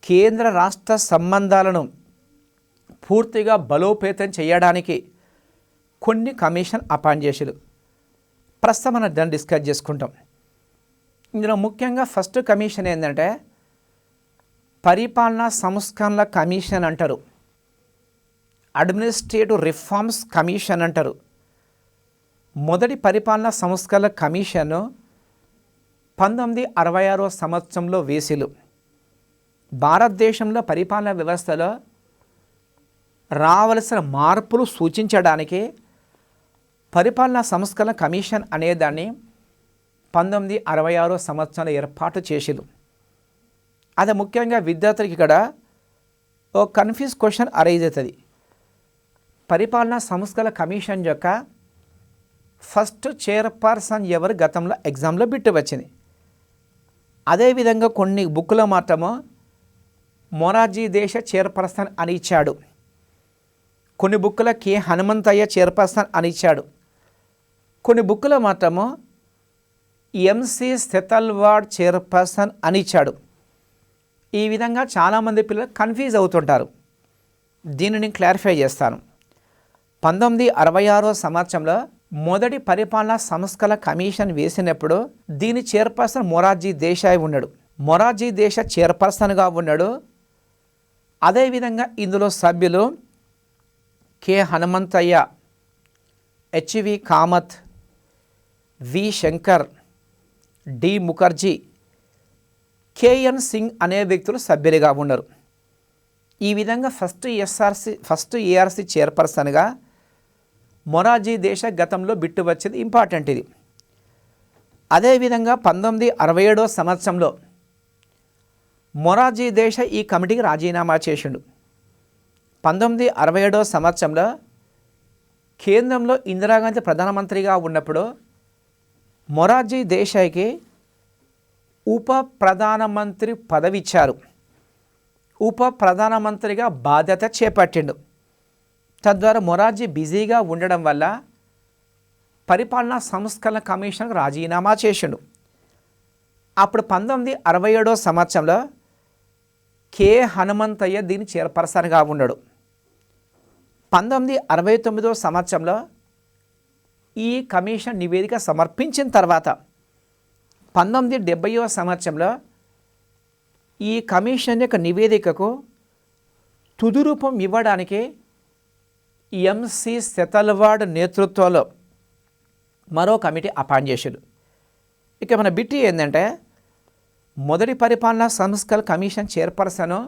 కేంద్ర రాష్ట్ర సంబంధాలను పూర్తిగా బలోపేతం చేయడానికి కొన్ని కమిషన్ అపాయింట్ చేసారు. ప్రస్తుతం మనం దాన్ని డిస్కస్ చేసుకుంటాం. ఇందులో ముఖ్యంగా ఫస్ట్ కమిషన్ ఏంటంటే పరిపాలనా సంస్కరణల కమిషన్ అంటారు, అడ్మినిస్ట్రేటివ్ రిఫార్మ్స్ కమిషన్ అంటారు. మొదటి పరిపాలనా సంస్కరణల కమిషన్ 1966 సంవత్సరంలో వేసిలు. భారతదేశంలో పరిపాలనా వ్యవస్థలో రావలసిన మార్పులు సూచించడానికి పరిపాలనా సంస్కరణ కమిషన్ అనేదాన్ని 1966 సంవత్సరంలో ఏర్పాటు చేసిలు. అది ముఖ్యంగా విద్యార్థులకి ఇక్కడ ఓ కన్ఫ్యూజ్ క్వశ్చన్ అరైజ్ అవుతుంది. పరిపాలనా సంస్కరణ కమిషన్ యొక్క ఫస్ట్ చైర్పర్సన్ ఎవరు గతంలో ఎగ్జామ్లో బిట్టు వచ్చింది. అదేవిధంగా కొన్ని బుక్లో మాత్రము మొరార్జీ దేశ చైర్పర్సన్ అని ఇచ్చాడు, కొన్ని బుక్కుల కె హనుమంతయ్య చైర్పర్సన్ అని ఇచ్చాడు, కొన్ని బుక్కులో మాత్రము ఎంసి సెతల్వాడ్ చైర్పర్సన్ అని ఇచ్చాడు. ఈ విధంగా చాలామంది పిల్లలు కన్ఫ్యూజ్ అవుతుంటారు. దీన్ని నేను క్లారిఫై చేస్తాను. 1966 సంవత్సరంలో మొదటి పరిపాలనా సంస్కరణ కమిషన్ వేసినప్పుడు దీని చైర్పర్సన్ మొరార్జీ దేశాయ్ ఉన్నాడు. మొరార్జీ దేశ చైర్పర్సన్గా ఉన్నాడు. అదేవిధంగా ఇందులో సభ్యులు కె హనుమంతయ్య, హెచ్వి కామత్, వి శంకర్, డి ముఖర్జీ, కేఎన్ సింగ్ అనే వ్యక్తులు సభ్యులుగా ఉన్నారు. ఈ విధంగా ఫస్ట్ ఏఆర్సి చైర్పర్సన్గా మొరార్జీ దేశ గతంలో బిట్టు వచ్చింది. ఇంపార్టెంట్ ఇది. అదేవిధంగా 1967 సంవత్సరంలో మొరార్జీ దేశ ఈ కమిటీకి రాజీనామా చేసిండు. 1967 సంవత్సరంలో కేంద్రంలో ఇందిరాగాంధీ ప్రధానమంత్రిగా ఉన్నప్పుడు మొరార్జీ దేశాయ్కి ఉప ప్రధానమంత్రి పదవి ఇచ్చారు. ఉప ప్రధానమంత్రిగా బాధ్యత చేపట్టిండు. తద్వారా మొరార్జీ బిజీగా ఉండడం వల్ల పరిపాలనా సంస్కరణ కమిషన్కు రాజీనామా చేసిండు. అప్పుడు 1967 సంవత్సరంలో కె హనుమంతయ్య దీని చైర్పర్సన్గా ఉన్నాడు. 1969 సంవత్సరంలో ఈ కమిషన్ నివేదిక సమర్పించిన తర్వాత 1970 సంవత్సరంలో ఈ కమిషన్ యొక్క నివేదికకు తుది రూపం ఇవ్వడానికి ఎంసి సెతల్వాడ్ నేతృత్వంలో మరో కమిటీ అపాయింట్ చేశారు. ఇక మన బిట్టి ఏంటంటే మొదటి పరిపాలనా సంస్కరణ కమిషన్ చైర్పర్సన్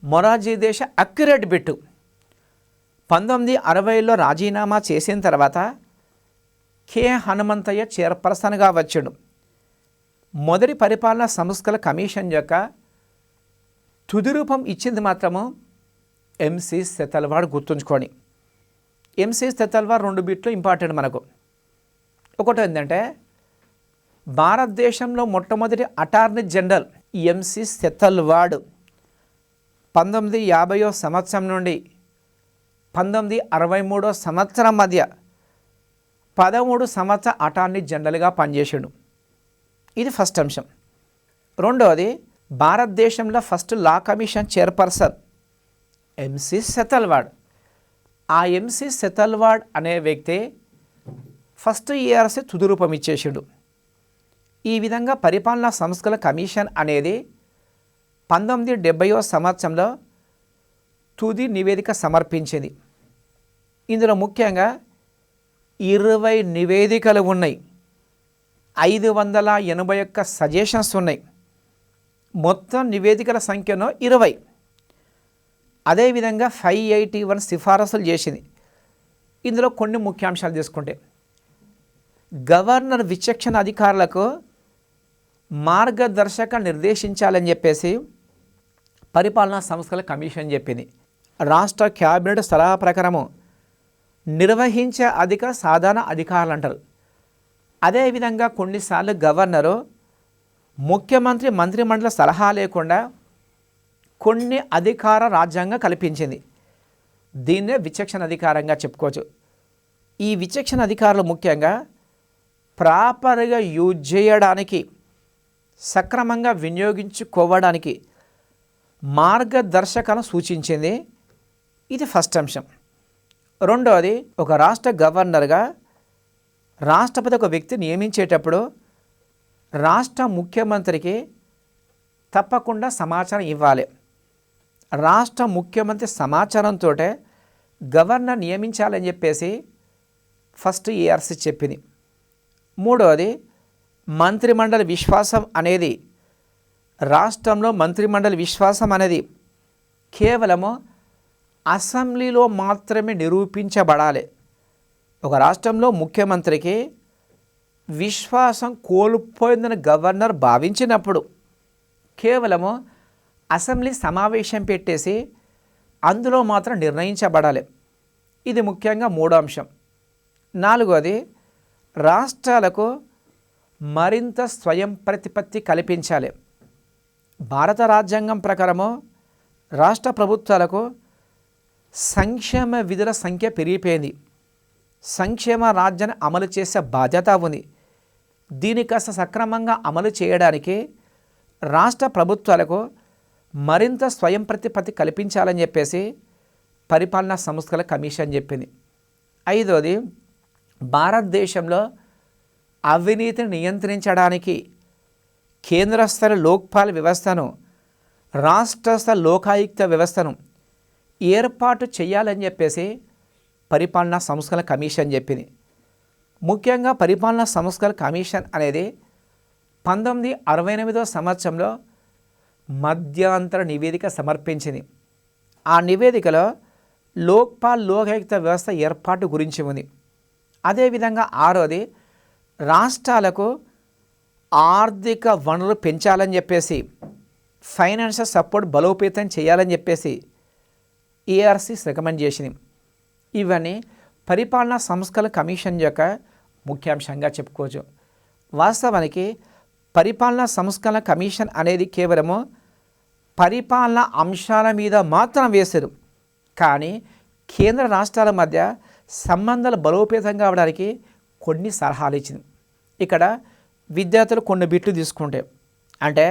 మొరార్జీ దేశ అక్యురేట్ బిట్టు 1960లో రాజీనామా చేసిన తర్వాత కె హనుమంతయ్య చైర్పర్సన్గా వచ్చాడు. మొదటి పరిపాలనా సంస్కరణ కమిషన్ యొక్క తుది రూపం ఇచ్చింది మాత్రము ఎంసి సెతల్వాడ్. గుర్తుంచుకోండి, ఎంసి సెతల్వాడ్ 2 బిట్లు ఇంపార్టెంట్ మనకు. ఒకటి ఏంటంటే భారతదేశంలో మొట్టమొదటి అటార్నీ జనరల్ ఎంసి సెతల్వాడ్ 1950 సంవత్సరం నుండి 1963 సంవత్సరం మధ్య 13 సంవత్సరాల అటార్నీ జనరల్గా పనిచేసాడు. ఇది ఫస్ట్ అంశం. రెండవది భారతదేశంలో first law commission chairperson MC Setalvad. ఆ ఎంసి సెతల్వాడ్ అనే వ్యక్తి ఫస్ట్ ఏఆర్సి తుది రూపం ఇచ్చేసాడు. ఈ విధంగా పరిపాలనా సంస్కరణ కమిషన్ అనేది 1970 సంవత్సరంలో తుది నివేదిక సమర్పించింది. ఇందులో ముఖ్యంగా 20 నివేదికలు ఉన్నాయి, 581 సజెషన్స్ ఉన్నాయి. మొత్తం నివేదికల సంఖ్యను 20. అదేవిధంగా 581 సిఫారసులు చేసింది. ఇందులో కొన్ని ముఖ్యాంశాలు తీసుకుంటే గవర్నర్ విచక్షణ అధికారులకు మార్గదర్శక నిర్దేశించాలని చెప్పేసి పరిపాలనా సంస్కరణ కమిషన్ చెప్పింది. రాష్ట్ర క్యాబినెట్ సలహా ప్రకారము నిర్వహించే సాధారణ అధికారులు అంటారు. అదేవిధంగా కొన్నిసార్లు గవర్నరు ముఖ్యమంత్రి మంత్రిమండలి సలహా లేకుండా కొన్ని అధికార రాజ్యాంగం కల్పించింది. దీన్నే విచక్షణ అధికారంగా చెప్పుకోవచ్చు. ఈ విచక్షణ అధికారులు ముఖ్యంగా ప్రాపర్గా యూజ్ చేయడానికి, సక్రమంగా వినియోగించుకోవడానికి మార్గదర్శకాలను సూచించింది. ఇది ఫస్ట్ అంశం. రెండవది, ఒక రాష్ట్ర గవర్నర్గా రాష్ట్రపతి ఒక వ్యక్తి నియమించేటప్పుడు రాష్ట్ర ముఖ్యమంత్రికి తప్పకుండా సమాచారం ఇవ్వాలి. రాష్ట్ర ముఖ్యమంత్రి సమాచారంతో గవర్నర్ నియమించాలని చెప్పేసి ఫస్ట్ ఏఆర్సీ చెప్పింది. మూడవది, మంత్రిమండలి విశ్వాసం అనేది, రాష్ట్రంలో మంత్రిమండలి విశ్వాసం అనేది కేవలము అసెంబ్లీలో మాత్రమే నిరూపించబడాలి. ఒక రాష్ట్రంలో ముఖ్యమంత్రికి విశ్వాసం కోల్పోయిందని గవర్నర్ భావించినప్పుడు కేవలము అసెంబ్లీ సమావేశం పెట్టేసి అందులో మాత్రం నిర్ణయించబడాలి. ఇది ముఖ్యంగా మూడో అంశం. నాలుగోది, రాష్ట్రాలకు మరింత స్వయం ప్రతిపత్తి కల్పించాలి. భారత రాజ్యాంగం ప్రకారము రాష్ట్ర ప్రభుత్వాలకు సంక్షేమ విధుల సంఖ్య పెరిగిపోయింది. సంక్షేమ రాజ్యాన్ని అమలు చేసే బాధ్యత ఉంది. దీని కాస్త సక్రమంగా అమలు చేయడానికి రాష్ట్ర ప్రభుత్వాలకు మరింత స్వయం ప్రతిపత్తి కల్పించాలని చెప్పేసి పరిపాలనా సంస్థల కమిషన్ చెప్పింది. ఐదోది, భారతదేశంలో అవినీతిని నియంత్రించడానికి కేంద్ర స్థాయి లోక్పాల్ వ్యవస్థను, రాష్ట్ర స్థాయి లోకాయుక్త వ్యవస్థను ఏర్పాటు చేయాలని చెప్పేసి పరిపాలనా సంస్థల కమిషన్ చెప్పింది. ముఖ్యంగా పరిపాలనా సంస్థల కమిషన్ అనేది 1968వ సంవత్సరంలో మధ్యాంతర నివేదిక సమర్పించింది. ఆ నివేదికలో లోక్పాల్ లోకాయుక్త వ్యవస్థ ఏర్పాటు గురించి ఉంది. అదేవిధంగా ఆరోది, రాష్ట్రాలకు ఆర్థిక వనరులు పెంచాలని చెప్పేసి, ఫైనాన్షియల్ సపోర్ట్ బలోపేతం చేయాలని చెప్పేసి ఏఆర్సీ రికమెండ్ చేసింది. ఇవన్నీ పరిపాలనా సంస్థల కమిషన్ యొక్క ముఖ్యాంశంగా చెప్పుకోవచ్చు. వాస్తవానికి పరిపాలనా సంస్థల కమిషన్ అనేది కేవలము పరిపాలనా అంశాల మీద మాత్రం వేశారు. కానీ కేంద్ర రాష్ట్రాల మధ్య సంబంధాలు బలోపేతం కావడానికి కొన్ని సలహాలు ఇచ్చింది. ఇక్కడ విద్యార్థులు కొన్ని బిట్లు తీసుకుంటే, అంటే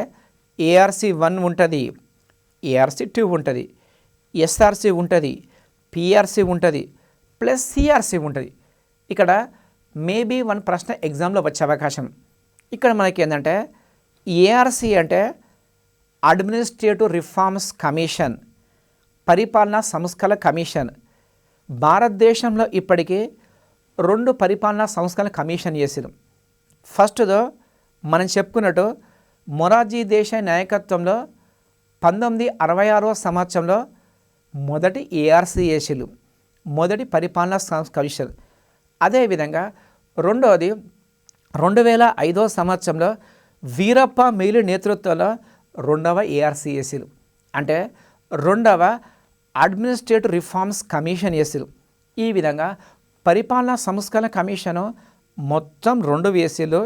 ఏఆర్సీ 1 ఉంటుంది, ఏఆర్సీ 2 ఉంటుంది, ఎస్ఆర్సీ ఉంటుంది, పిఆర్సీ ఉంటుంది, ప్లస్ సిఆర్సీ ఉంటుంది. ఇక్కడ మేబీ 1 ప్రశ్న ఎగ్జామ్లో వచ్చే అవకాశం. ఇక్కడ మనకి ఏంటంటే ఏఆర్సీ అంటే అడ్మినిస్ట్రేటివ్ రిఫార్మ్స్ కమిషన్, పరిపాలనా సంస్థల కమిషన్. భారతదేశంలో ఇప్పటికీ 2 పరిపాలనా సంస్థల కమిషన్ చేసారు. ఫస్ట్దో మనం చెప్పుకున్నట్టు మొరార్జీ దేశాయ్ నాయకత్వంలో 1966వ సంవత్సరంలో మొదటి ఏఆర్సీ చేసిరు, మొదటి పరిపాలనా సంస్థ కమిషన్. అదేవిధంగా రెండవది 2005వ సంవత్సరంలో వీరప్ప మొయిలీ నేతృత్వంలో 2వ ఏఆర్సీ చేసిరు, అంటే 2వ అడ్మినిస్ట్రేటివ్ రిఫార్మ్స్ కమిషన్ చేసిరు. ఈ విధంగా పరిపాలనా సంస్కరణ కమిషను మొత్తం 2 వేసిలు,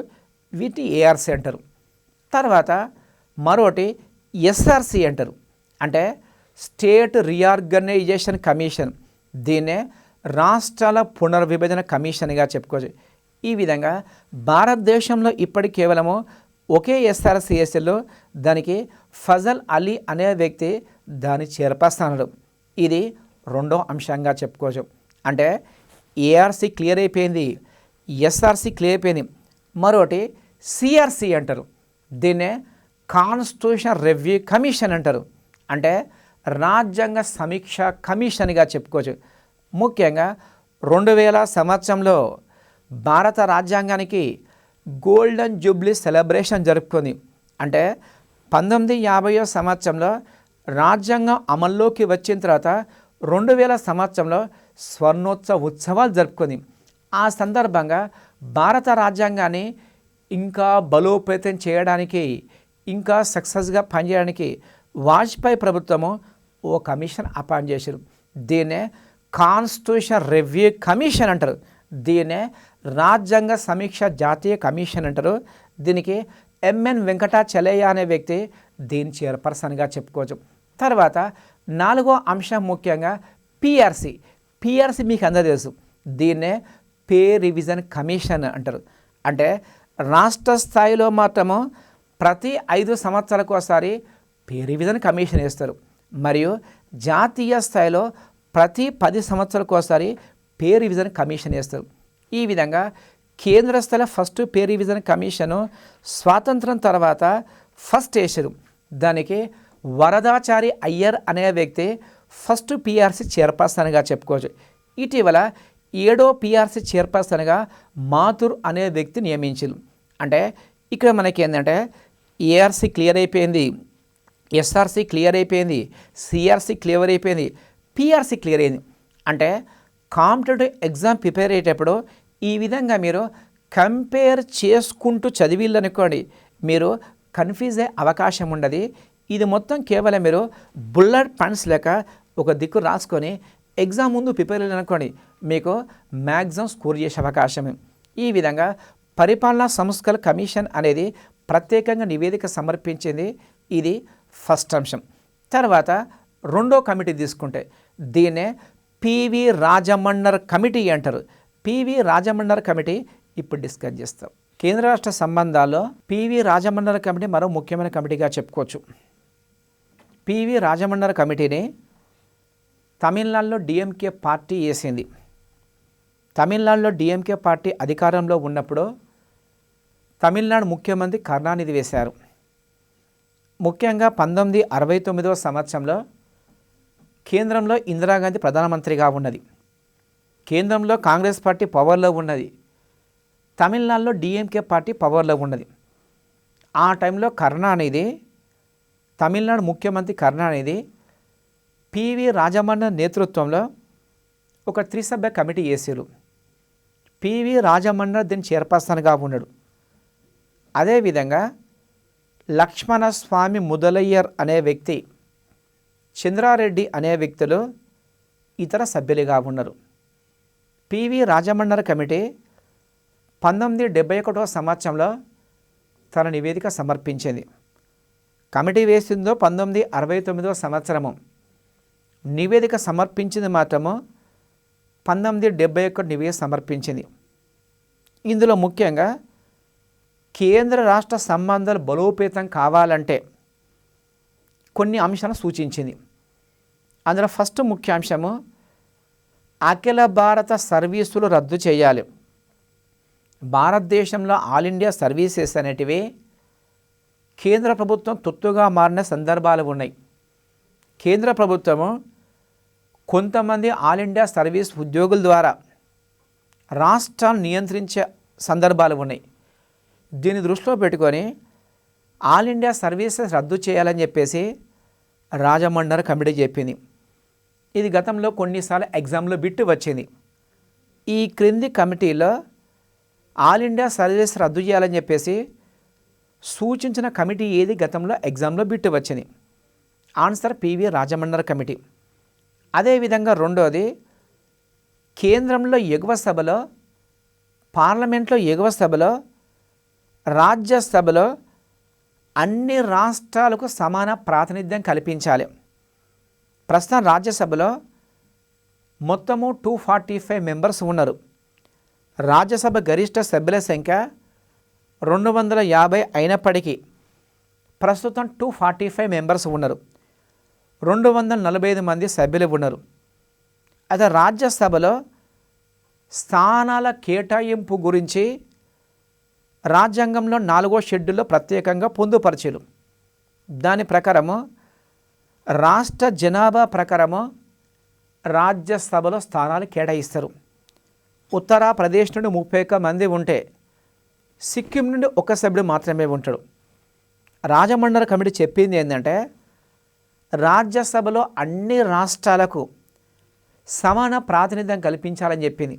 వీటి ఏఆర్సీ అంటారు. తర్వాత మరోటి ఎస్ఆర్సీ అంటారు, అంటే స్టేట్ రీఆర్గనైజేషన్ కమిషన్. దీన్నే రాష్ట్రాల పునర్విభజన కమిషన్గా చెప్పుకోవచ్చు. ఈ విధంగా భారతదేశంలో ఇప్పటి కేవలము ఒకే ఎస్ఆర్సీఎస్లో దానికి ఫజల్ అలీ అనే వ్యక్తి దాని చైర్పర్సన్. ఇది 2వ అంశంగా చెప్పుకోవచ్చు. అంటే ఏఆర్సీ క్లియర్ అయిపోయింది, ఎస్ఆర్సీ క్లియర్ అయిపోయింది. మరోటి సిఆర్సీ అంటారు, దీన్నే కాన్స్టిట్యూషన్ రివ్యూ కమిషన్ అంటారు, అంటే రాజ్యాంగ సమీక్ష కమిషన్గా చెప్పుకోవచ్చు. ముఖ్యంగా 2000 సంవత్సరంలో భారత రాజ్యాంగానికి గోల్డెన్ జూబ్లీ సెలబ్రేషన్ జరుపుకుంది. అంటే 1950వ సంవత్సరంలో రాజ్యాంగం అమల్లోకి వచ్చిన తర్వాత 2000 సంవత్సరంలో స్వర్ణోత్సవ ఉత్సవాలు జరుపుకుంది. ఆ సందర్భంగా భారత రాజ్యాంగాన్ని ఇంకా బలోపేతం చేయడానికి, ఇంకా సక్సెస్గా పనిచేయడానికి వాజ్పేయి ప్రభుత్వము ఓ కమిషన్ అపాయింట్ చేశారు. దీన్నే కాన్స్టిట్యూషన్ రివ్యూ కమిషన్ అంటారు, దీన్నే రాజ్యాంగ సమీక్ష జాతీయ కమిషన్ అంటారు. దీనికి ఎంఎన్ వెంకటాచలయ్య అనే వ్యక్తి దీని చైర్పర్సన్గా చెప్పుకోవచ్చు. తర్వాత 4వ అంశం ముఖ్యంగా పిఆర్సీ. పిఆర్సీ మీకు అందరూ తెలుసు, దీన్నే పే రివిజన్ కమిషన్ అంటారు. అంటే రాష్ట్ర స్థాయిలో మాత్రము ప్రతి 5 సంవత్సరాలకు ఒకసారి పే రివిజన్ కమిషన్ వేస్తారు. మరియు జాతీయ స్థాయిలో ప్రతి 10 సంవత్సరాలకు ఒకసారి పే రివిజన్ కమిషన్ వేస్తారు. ఈ విధంగా కేంద్ర స్థాయిలో ఫస్ట్ పే రివిజన్ కమిషను స్వాతంత్రం తర్వాత ఫస్ట్ వేసారు. దానికి వరదాచారి అయ్యర్ అనే వ్యక్తి ఫస్ట్ పిఆర్సీ చైర్పర్సన్గా చెప్పుకోవచ్చు. ఇటీవల 7వ పిఆర్సీ చైర్పర్సన్గా మాథుర్ అనే వ్యక్తి నియమించారు. అంటే ఇక్కడ మనకి ఏంటంటే ఏఆర్సీ క్లియర్ అయిపోయింది, ఎస్ఆర్సీ క్లియర్ అయిపోయింది, సిఆర్సీ క్లియర్ అయిపోయింది, పిఆర్సీ క్లియర్ అయింది. అంటే కాంపిటేటివ్ ఎగ్జామ్ ప్రిపేర్ అయ్యేటప్పుడు ఈ విధంగా మీరు కంపేర్ చేసుకుంటూ చదివిల్లనుకోండి, మీరు కన్ఫ్యూజ్ అయ్యే అవకాశం ఉండదు. ఇది మొత్తం కేవలం మీరు బుల్లెట్ పాయింట్స్ లెక్క ఒక దిక్కు రాసుకొని ఎగ్జామ్ ముందు ప్రిపేర్ అయ్యారనుకోండి, మీకు మ్యాక్సిమం స్కోర్ చేసే అవకాశమే. ఈ విధంగా పరిపాలనా సంస్థల కమిషన్ అనేది ప్రత్యేకంగా నివేదిక సమర్పించింది. ఇది ఫస్ట్ అంశం. తర్వాత రెండో కమిటీ తీసుకుంటే దీన్నే పివి రాజమన్నర్ కమిటీ అంటారు. పివి రాజమన్నర్ కమిటీ ఇప్పుడు డిస్కస్ చేస్తాం. కేంద్ర రాష్ట్ర సంబంధాల్లో పివి రాజమన్నర్ కమిటీ మరో ముఖ్యమైన కమిటీగా చెప్పుకోవచ్చు. పివి రాజమన్నర్ కమిటీని తమిళనాడులో డిఎంకే పార్టీ వేసింది. తమిళనాడులో డిఎంకే పార్టీ అధికారంలో ఉన్నప్పుడు తమిళనాడు ముఖ్యమంత్రి కరుణానిధి వేశారు. ముఖ్యంగా 1969వ సంవత్సరంలో కేంద్రంలో ఇందిరాగాంధీ ప్రధానమంత్రిగా ఉన్నది. కేంద్రంలో కాంగ్రెస్ పార్టీ పవర్లో ఉన్నది. తమిళనాడులో డిఎంకే పార్టీ పవర్లో ఉన్నది. ఆ టైంలో కరుణానిధి, తమిళనాడు ముఖ్యమంత్రి కరుణానిధి పివి రాజమన్నర్ నేతృత్వంలో ఒక త్రిసభ్య కమిటీ వేసారు. పివి రాజమన్నర్ దీని చైర్పర్సన్గా ఉన్నాడు. అదేవిధంగా లక్ష్మణస్వామి ముదలయ్యర్ అనే వ్యక్తి, చంద్రారెడ్డి అనే వ్యక్తులు ఇతర సభ్యులుగా ఉన్నారు. పివి రాజమన్నర్ కమిటీ 1971వ సంవత్సరంలో తన నివేదిక సమర్పించింది. కమిటీ వేసిందో 1969వ సంవత్సరము, నివేదిక సమర్పించింది మాత్రము 1971 నివేదిక సమర్పించింది. ఇందులో ముఖ్యంగా కేంద్ర రాష్ట్ర సంబంధాలు బలోపేతం కావాలంటే కొన్ని అంశాలను సూచించింది. అందులో ఫస్ట్ ముఖ్యాంశము అఖిల భారత సర్వీసులు రద్దు చేయాలి. భారతదేశంలో ఆల్ ఇండియా సర్వీసెస్ అనేటివి కేంద్ర ప్రభుత్వం తొత్తుగా మారిన సందర్భాలు ఉన్నాయి. కేంద్ర ప్రభుత్వము కొంతమంది ఆల్ ఇండియా సర్వీస్ ఉద్యోగుల ద్వారా రాష్ట్రాలను నియంత్రించే సందర్భాలు ఉన్నాయి. దీన్ని దృష్టిలో పెట్టుకొని ఆల్ ఇండియా సర్వీసెస్ రద్దు చేయాలని చెప్పేసి రాజమన్నర్ కమిటీ చెప్పింది. ఇది గతంలో కొన్నిసార్లు ఎగ్జామ్లో బిట్టు వచ్చింది. ఈ క్రింది కమిటీలో ఆల్ ఇండియా సర్వీస్ రద్దు చేయాలని చెప్పేసి సూచించిన కమిటీ ఏది గతంలో ఎగ్జామ్లో బిట్టు వచ్చింది? Answer PV Rajamannar committee. అదేవిధంగా రెండోది, కేంద్రంలో ఎగువ సభలో, పార్లమెంట్లో ఎగువ సభలో, రాజ్యసభలో అన్ని రాష్ట్రాలకు సమాన ప్రాతినిధ్యం కల్పించాలి. ప్రస్తుతం రాజ్యసభలో మొత్తము 245 మెంబర్స్ ఉన్నారు. రాజ్యసభ గరిష్ట సభ్యుల సంఖ్య 250 అయినప్పటికీ ప్రస్తుతం 245 మెంబర్స్ ఉన్నారు. 245 మంది సభ్యులు ఉన్నారు. అయితే రాజ్యసభలో స్థానాల కేటాయింపు గురించి రాజ్యాంగంలో 4వ షెడ్యూల్లో ప్రత్యేకంగా పొందుపరిచారు. దాని ప్రకారము రాష్ట్ర జనాభా ప్రకారము రాజ్యసభలో స్థానాలు కేటాయిస్తారు. ఉత్తరప్రదేశ్ నుండి 31 మంది ఉంటే సిక్కిం నుండి ఒక సభ్యుడు మాత్రమే ఉంటాడు. రాజమన్నర్ కమిటీ చెప్పింది ఏంటంటే రాజ్యసభలో అన్ని రాష్ట్రాలకు సమాన ప్రాతినిధ్యం కల్పించాలని చెప్పింది.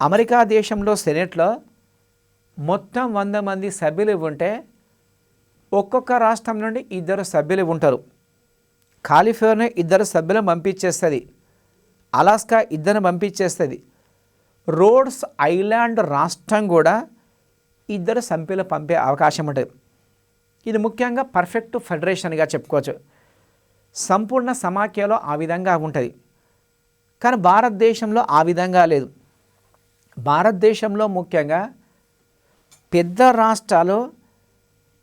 అమెరికా దేశంలో సెనెట్లో మొత్తం 100 మంది సభ్యులు ఉంటే ఒక్కొక్క రాష్ట్రం నుండి 2 సభ్యులు ఉంటారు. కాలిఫోర్నియా 2 సభ్యులను పంపించేస్తుంది. అలాస్కా 2 పంపించేస్తుంది. రోడ్స్ ఐలాండ్ రాష్ట్రం కూడా 2 సభ్యులు పంపే అవకాశం ఉంటుంది. ఇది ముఖ్యంగా పర్ఫెక్ట్ ఫెడరేషన్గా చెప్పుకోవచ్చు. సంపూర్ణ సమాఖ్యలో ఆ విధంగా ఉంటుంది. కానీ భారతదేశంలో ఆ విధంగా లేదు. భారతదేశంలో ముఖ్యంగా పెద్ద రాష్ట్రాలు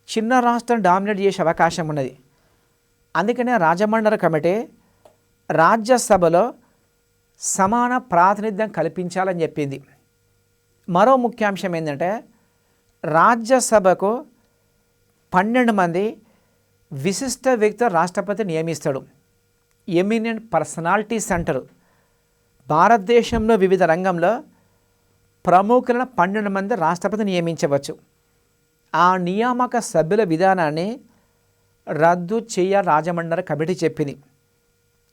చిన్న రాష్ట్రం డామినేట్ చేసే అవకాశం ఉన్నది. అందుకనే రాజమండ్రి కమిటీ రాజ్యసభలో సమాన ప్రాతినిధ్యం కల్పించాలని చెప్పింది. మరో ముఖ్యాంశం ఏంటంటే రాజ్యసభకు 12 మంది విశిష్ట వ్యక్తులు రాష్ట్రపతి నియమిస్తాడు. ఎమినెంట్ పర్సనాలిటీస్ అంటారు. భారతదేశంలో వివిధ రంగంలో ప్రముఖులను 12 మంది రాష్ట్రపతి నియమించవచ్చు. ఆ నియామక సభ్యుల విధానాన్ని రద్దు చేయ రాజమండ్రి కమిటీ చెప్పింది.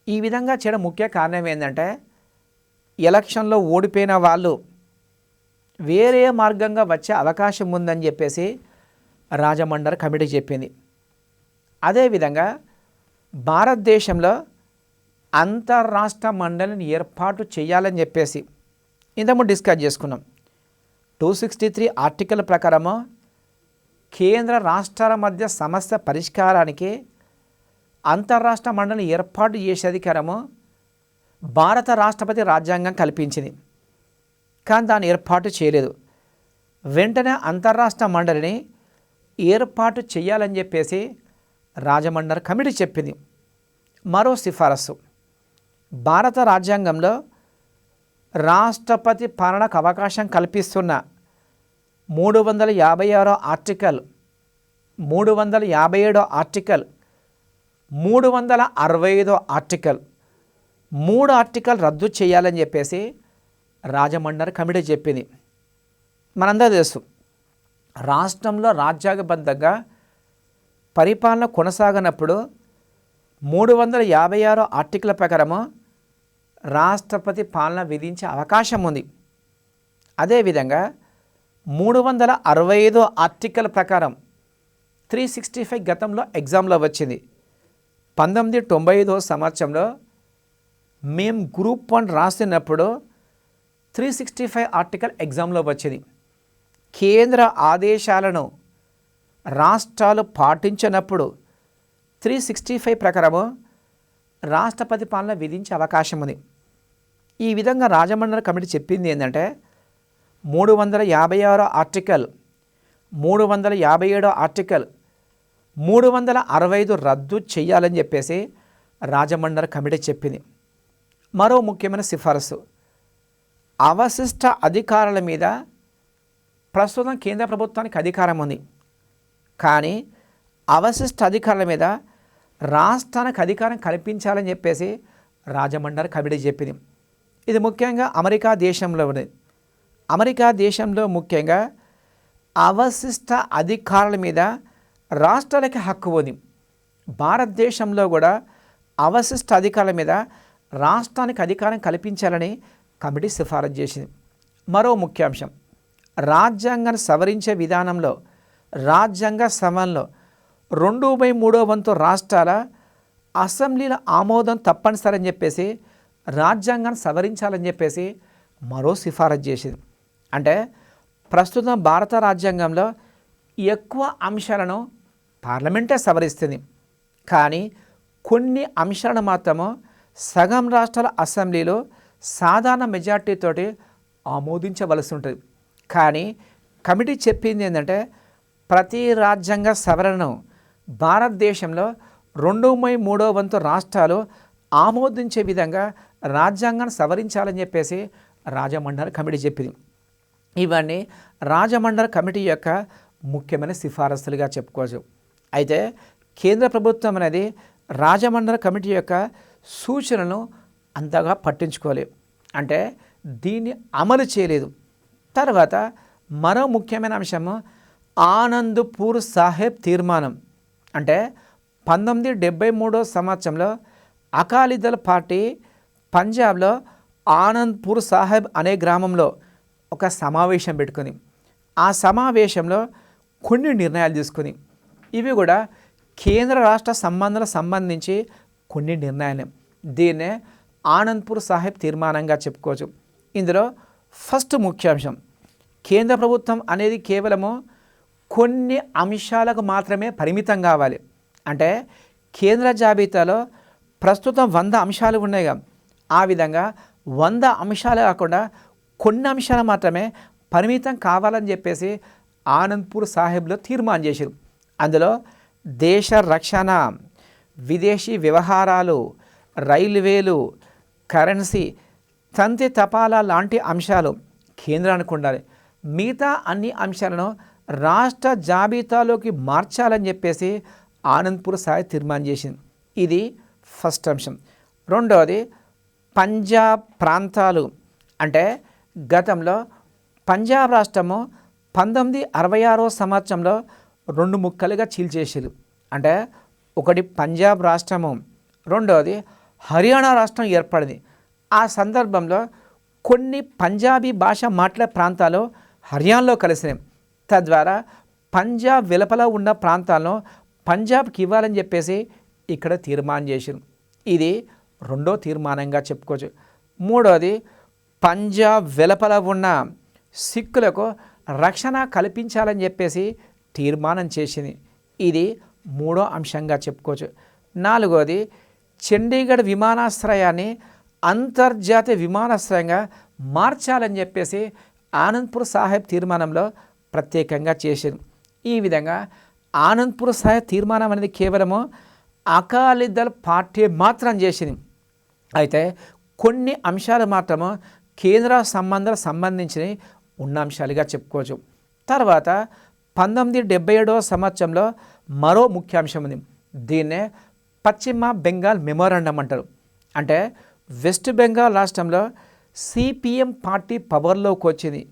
ఈ విధంగా చేయడం ముఖ్య కారణం ఏంటంటే ఎలక్షన్లో ఓడిపోయిన వాళ్ళు వేరే మార్గంగా వచ్చే అవకాశం ఉందని చెప్పేసి రాజమండ్రి కమిటీ చెప్పింది. అదేవిధంగా భారతదేశంలో అంతర్రాష్ట్ర మండలిని ఏర్పాటు చేయాలని చెప్పేసి ఇంతకుముందు డిస్కస్ చేసుకున్నాం. 263 ఆర్టికల్ ప్రకారము కేంద్ర రాష్ట్రాల మధ్య సమస్య పరిష్కారానికి అంతర్రాష్ట్ర మండలిని ఏర్పాటు చేసే అధికారము భారత రాష్ట్రపతి రాజ్యాంగం కల్పించింది. కానీ దాన్ని ఏర్పాటు చేయలేదు. వెంటనే అంతర్రాష్ట్ర మండలిని ఏర్పాటు చేయాలని చెప్పేసి రాజమండ్రి కమిటీ చెప్పింది. మరో సిఫారసు, భారత రాజ్యాంగంలో రాష్ట్రపతి పాలనకు అవకాశం కల్పిస్తున్న 356 ఆర్టికల్, 357 ఆర్టికల్, 365 ఆర్టికల్, 3 ఆర్టికల్ రద్దు చేయాలని చెప్పేసి రాజమండ్రి కమిటీ చెప్పింది. మనందరూ తెలుసు రాష్ట్రంలో రాజ్యాంగబద్ధంగా పరిపాలన కొనసాగనప్పుడు 356 ఆర్టికల్ ప్రకారము రాష్ట్రపతి పాలన విధించే అవకాశం ఉంది. అదేవిధంగా 365 ఆర్టికల్ ప్రకారం 365 గతంలో ఎగ్జామ్లో వచ్చింది. 1995 సంవత్సరంలో మేము గ్రూప్ 1 రాసినప్పుడు 365 ఆర్టికల్ ఎగ్జామ్లో వచ్చింది. కేంద్ర ఆదేశాలను రాష్ట్రాలు పాటించినప్పుడు 365 ప్రకారము రాష్ట్రపతి పాలన విధించే అవకాశం ఉంది. ఈ విధంగా రాజమండ్రి కమిటీ చెప్పింది ఏంటంటే 356 ఆర్టికల్, 357 ఆర్టికల్, 365 రద్దు చేయాలని చెప్పేసి రాజమండ్రి కమిటీ చెప్పింది. మరో ముఖ్యమైన సిఫారసు, అవశిష్ట అధికారుల మీద ప్రస్తుతం కేంద్ర ప్రభుత్వానికి అధికారం ఉంది. కానీ అవశిష్ట అధికారుల మీద రాష్ట్రానికి అధికారం కల్పించాలని చెప్పేసి రాజమండ్రి కమిటీ చెప్పింది. ఇది ముఖ్యంగా అమెరికా దేశంలో ఉంది. అమెరికా దేశంలో ముఖ్యంగా అవశిష్ట అధికారుల మీద రాష్ట్రాలకి హక్కు ఉంది. భారతదేశంలో కూడా అవశిష్ట అధికారుల మీద రాష్ట్రానికి అధికారం కల్పించాలని కమిటీ సిఫారసు చేసింది. మరో ముఖ్యాంశం, రాజ్యాంగాన్ని సవరించే విధానంలో రాజ్యాంగ సభలో 2/3 వంతు రాష్ట్రాల అసెంబ్లీల ఆమోదం తప్పనిసరి అని చెప్పేసి రాజ్యాంగాన్ని సవరించాలని చెప్పేసి మరో సిఫారసు చేసింది. అంటే ప్రస్తుతం భారత రాజ్యాంగంలో ఎక్కువ అంశాలను పార్లమెంటే సవరిస్తుంది. కానీ కొన్ని అంశాలను మాత్రము సగం రాష్ట్రాల అసెంబ్లీలో సాధారణ మెజార్టీతోటి ఆమోదించవలసి ఉంటుంది. కానీ కమిటీ చెప్పింది ఏంటంటే ప్రతి రాజ్యాంగ సవరణను భారతదేశంలో 2/3 వంతు రాష్ట్రాలు ఆమోదించే విధంగా రాజ్యాంగాన్ని సవరించాలని చెప్పేసి రాజమండ్రి కమిటీ చెప్పింది. ఇవన్నీ రాజమండ్రి కమిటీ యొక్క ముఖ్యమైన సిఫారసులుగా చెప్పుకోవచ్చు. అయితే కేంద్ర ప్రభుత్వం అనేది రాజమండ్రి కమిటీ యొక్క సూచనలను అంతగా పట్టించుకోలేదు, అంటే దీన్ని అమలు చేయలేదు. తర్వాత మరో ముఖ్యమైన అంశము ఆనంద్పూర్ సాహెబ్ తీర్మానం. అంటే 1973 సంవత్సరంలో అకాలీదళ పార్టీ పంజాబ్లో ఆనంద్పూర్ సాహెబ్ అనే గ్రామంలో ఒక సమావేశం పెట్టుకుంది. ఆ సమావేశంలో కొన్ని నిర్ణయాలు తీసుకుంది. ఇవి కూడా కేంద్ర రాష్ట్ర సంబంధాలకు సంబంధించి కొన్ని నిర్ణయాలు. దీన్నే ఆనంద్పూర్ సాహెబ్ తీర్మానంగా చెప్పుకోవచ్చు. ఇందులో ఫస్ట్ ముఖ్యాంశం, కేంద్ర ప్రభుత్వం అనేది కేవలము కొన్ని అంశాలకు మాత్రమే పరిమితం కావాలి. అంటే కేంద్ర జాబితాలో ప్రస్తుతం 100 అంశాలు ఉన్నాయిగా, ఆ విధంగా 100 అంశాలు కాకుండా కొన్ని అంశాలు మాత్రమే పరిమితం కావాలని చెప్పేసి ఆనంద్పూర్ సాహెబ్లో తీర్మానం చేశారు. అందులో దేశ రక్షణ, విదేశీ వ్యవహారాలు, రైల్వేలు, కరెన్సీ, తంతి తపాలా లాంటి అంశాలు కేంద్రానికి ఉండాలి. మిగతా అన్ని అంశాలను రాష్ట్ర జాబితాలోకి మార్చాలని చెప్పేసి ఆనంద్పూర్ సాయి తీర్మానం చేసింది. ఇది ఫస్ట్ అంశం. రెండవది పంజాబ్ ప్రాంతాలు. అంటే గతంలో పంజాబ్ రాష్ట్రము 1966 సంవత్సరంలో 2 ముక్కలుగా చీల్చేసారు. అంటే ఒకటి పంజాబ్ రాష్ట్రము, రెండవది హర్యానా రాష్ట్రం ఏర్పడింది. ఆ సందర్భంలో కొన్ని పంజాబీ భాష మాట్లాడే ప్రాంతాలు హర్యానాలో కలిసినాయి. తద్వారా పంజాబ్ వెలుపల ఉన్న ప్రాంతాలను పంజాబ్కి ఇవ్వాలని చెప్పేసి ఇక్కడ తీర్మానం చేశారు. ఇది రెండో తీర్మానంగా చెప్పుకోవచ్చు. మూడోది పంజాబ్ వెలుపల ఉన్న సిక్కులకు రక్షణ కల్పించాలని చెప్పేసి తీర్మానం చేసింది. ఇది మూడో అంశంగా చెప్పుకోవచ్చు. నాలుగోది చండీగఢ్ విమానాశ్రయాన్ని అంతర్జాతీయ విమానాశ్రయంగా మార్చాలని చెప్పేసి ఆనంద్పూర్ సాహెబ్ తీర్మానంలో ప్రత్యేకంగా చేసింది. ఈ విధంగా ఆనంద్పూర్ సాహెబ్ తీర్మానం అనేది కేవలము అకాలీదళ్ పార్టీ మాత్రం చేసింది. అయితే కొన్ని అంశాలు మాత్రము కేంద్ర సంబంధాలకు సంబంధించిన ఉన్న అంశాలుగా చెప్పుకోవచ్చు. తర్వాత 1977 సంవత్సరంలో మరో ముఖ్య అంశం ఉంది. దీన్నే పశ్చిమ బెంగాల్ మెమోరాండం అంటారు. అంటే వెస్ట్ బెంగాల్ రాష్ట్రంలో సిపిఎం పార్టీ పవర్లోకి వచ్చింది.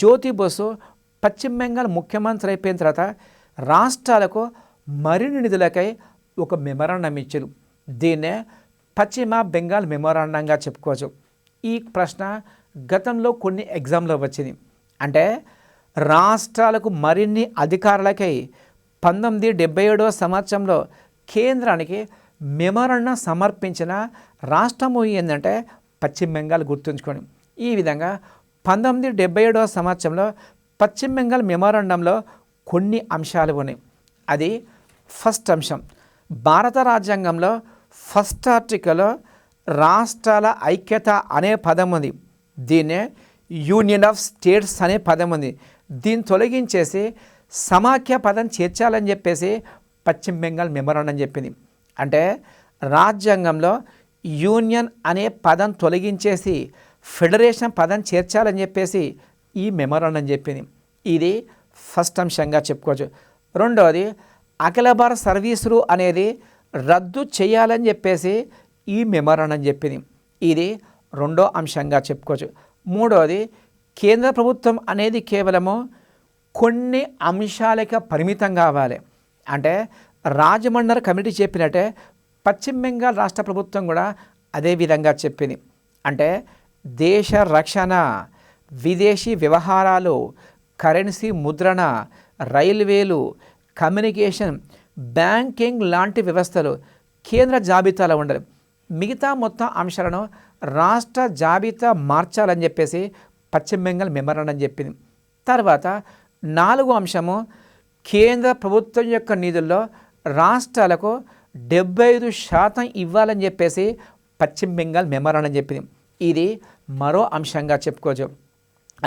జ్యోతి బసు పశ్చిమ బెంగాల్ ముఖ్యమంత్రి అయిపోయిన తర్వాత రాష్ట్రాలకు మరిన్ని నిధులకై ఒక మెమోరాండం ఇచ్చారు. దీన్నే పశ్చిమ బెంగాల్ మెమోరాండంగా చెప్పుకోవచ్చు. ఈ ప్రశ్న గతంలో కొన్ని ఎగ్జామ్లో వచ్చింది. అంటే రాష్ట్రాలకు మరిన్ని అధికారులకై 1977 సంవత్సరంలో కేంద్రానికి మెమోరాండం సమర్పించిన రాష్ట్రము ఏంటంటే పశ్చిమ బెంగాల్. గుర్తుంచుకోండి. ఈ విధంగా 1977 సంవత్సరంలో పశ్చిమ బెంగాల్ మెమోరాండంలో కొన్ని అంశాలు ఉన్నాయి. అది ఫస్ట్ అంశం. భారత రాజ్యాంగంలో ఫస్ట్ ఆర్టికల్లో రాష్ట్రాల ఐక్యత అనే పదం ఉంది. దీన్నే యూనియన్ ఆఫ్ స్టేట్స్ అనే పదం ఉంది. దీన్ని తొలగించేసి సమాఖ్య పదం చేర్చాలని చెప్పేసి పశ్చిమ బెంగాల్ మెమోరాండం చెప్పింది. అంటే రాజ్యాంగంలో యూనియన్ అనే పదం తొలగించేసి ఫెడరేషన్ పదం చేర్చాలని చెప్పేసి ఈ మెమోరాండం చెప్పింది. ఇది ఫస్ట్ అంశంగా చెప్పుకోవచ్చు. రెండవది అఖిల భారత సర్వీసులు అనేది రద్దు చేయాలని చెప్పేసి ఈ మెమోరాండం చెప్పింది. ఇది రెండో అంశంగా చెప్పుకోవచ్చు. మూడవది కేంద్ర ప్రభుత్వం అనేది కేవలము కొన్ని అంశాలకి పరిమితం కావాలి. అంటే రాజమండ్రి కమిటీ చెప్పినట్టే పశ్చిమ బెంగాల్ రాష్ట్ర ప్రభుత్వం కూడా అదే విధంగా చెప్పింది. అంటే దేశ రక్షణ, విదేశీ వ్యవహారాలు, కరెన్సీ ముద్రణ, రైల్వేలు, కమ్యూనికేషన్, బ్యాంకింగ్ లాంటి వ్యవస్థలు కేంద్ర జాబితాలో ఉండాలి. మిగతా మొత్తం అంశాలను రాష్ట్ర జాబితా మార్చాలని చెప్పేసి పశ్చిమ బెంగాల్ మెమోరాండం చెప్పింది. తర్వాత 4వ అంశము కేంద్ర ప్రభుత్వం యొక్క నిధుల్లో రాష్ట్రాలకు 75% ఇవ్వాలని చెప్పేసి పశ్చిమ బెంగాల్ మెమోరాండం చెప్పింది. ఇది మరో అంశంగా చెప్పుకోవచ్చు.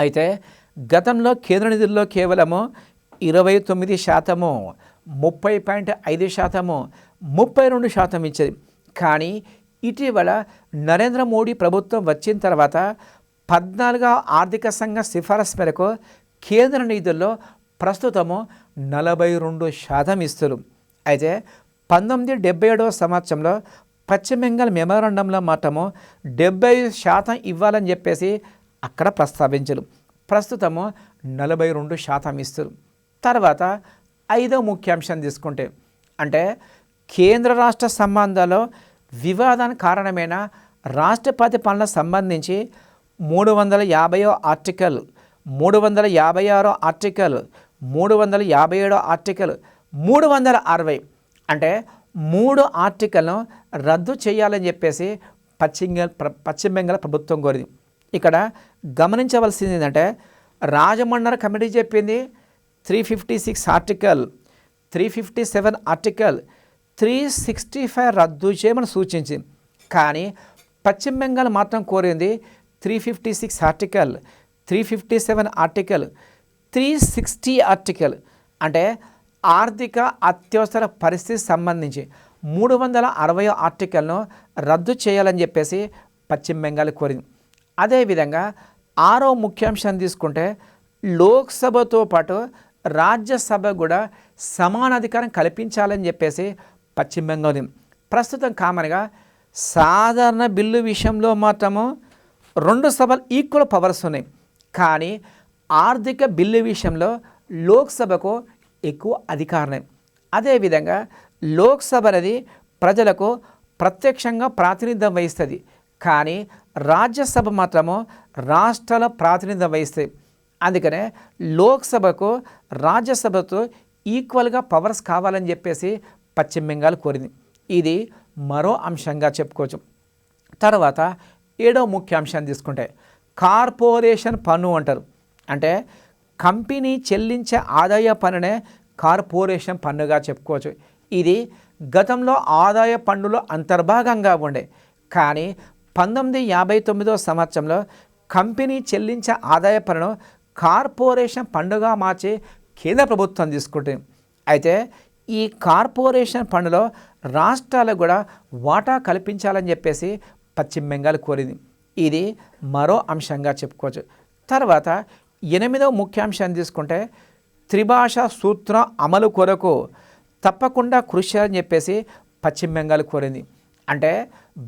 అయితే గతంలో కేంద్ర నిధుల్లో కేవలము 29%, 30.5%, 32% ఇచ్చేది. కానీ ఇటీవల నరేంద్ర మోడీ ప్రభుత్వం వచ్చిన తర్వాత 14వ ఆర్థిక సంఘ సిఫారసు మేరకు కేంద్ర నిధుల్లో ప్రస్తుతము 42% ఇస్తారు. అయితే 1977 సంవత్సరంలో పశ్చిమ బెంగాల్ మెమోరాండంలో మాత్రము 75% ఇవ్వాలని చెప్పేసి అక్కడ ప్రస్తావించరు. ప్రస్తుతము 42% ఇస్తారు. తర్వాత 5వ ముఖ్యాంశం తీసుకుంటే అంటే కేంద్ర రాష్ట్ర సంబంధాల్లో వివాదానికి కారణమైన రాష్ట్రపతి పాలనకు సంబంధించి 350వ ఆర్టికల్, 356వ ఆర్టికల్, 357వ ఆర్టికల్, 360 అంటే 3 ఆర్టికల్ను రద్దు చేయాలని చెప్పేసి పశ్చిమ బెంగాల్ ప్రభుత్వం కోరింది. ఇక్కడ గమనించవలసింది ఏంటంటే రాజమండ్రి కమిటీ చెప్పింది 356 ఆర్టికల్, 357 ఆర్టికల్, 365 రద్దు చేయమని సూచించింది. కానీ పశ్చిమ బెంగాల్ మాత్రం కోరింది 356 ఆర్టికల్, 357 ఆర్టికల్, 360 ఆర్టికల్. అంటే ఆర్థిక అత్యవసర పరిస్థితి సంబంధించి 360 ఆర్టికల్ను రద్దు చేయాలని చెప్పేసి పశ్చిమ బెంగాల్ కోరింది. అదేవిధంగా 6వ ముఖ్యాంశం తీసుకుంటే లోక్సభతో పాటు రాజ్యసభ కూడా సమాన అధికారం కల్పించాలని చెప్పేసి పశ్చిమ బెంగాల్ ఉంది. ప్రస్తుతం కామన్గా సాధారణ బిల్లు విషయంలో మాత్రము 2 సభలు ఈక్వల్ పవర్స్ ఉన్నాయి. కానీ ఆర్థిక బిల్లు విషయంలో లోక్సభకు ఎక్కువ అధికారం. అదేవిధంగా లోక్సభ అనేది ప్రజలకు ప్రత్యక్షంగా ప్రాతినిధ్యం వహిస్తుంది. కానీ రాజ్యసభ మాత్రము రాష్ట్రాల ప్రాతినిధ్యం వహిస్తుంది. అందుకనే లోక్సభకు రాజ్యసభతో ఈక్వల్గా పవర్స్ కావాలని చెప్పేసి పశ్చిమ బెంగాల్ కోరింది. ఇది మరో అంశంగా చెప్పుకోవచ్చు. తర్వాత 7వ ముఖ్యాంశాన్ని తీసుకుంటే కార్పొరేషన్ పన్ను అంటారు. అంటే కంపెనీ చెల్లించే ఆదాయ పన్నునే కార్పొరేషన్ పన్నుగా చెప్పుకోవచ్చు. ఇది గతంలో ఆదాయ పన్నులో అంతర్భాగంగా ఉండే, కానీ 1959వ సంవత్సరంలో కంపెనీ చెల్లించే ఆదాయ పన్నును కార్పొరేషన్ పన్నుగా మార్చి కేంద్ర ప్రభుత్వం తీసుకుంటుంది. అయితే ఈ కార్పొరేషన్ పన్నులో రాష్ట్రాలకు కూడా వాటా కల్పించాలని చెప్పేసి పశ్చిమ బెంగాల్ కోరింది. ఇది మరో అంశంగా చెప్పుకోవచ్చు. తర్వాత 8వ ముఖ్యాంశాన్ని తీసుకుంటే త్రిభాషా సూత్రం అమలు కొరకు తప్పకుండా కృషి అని చెప్పేసి పశ్చిమ బెంగాల్ కోరింది. అంటే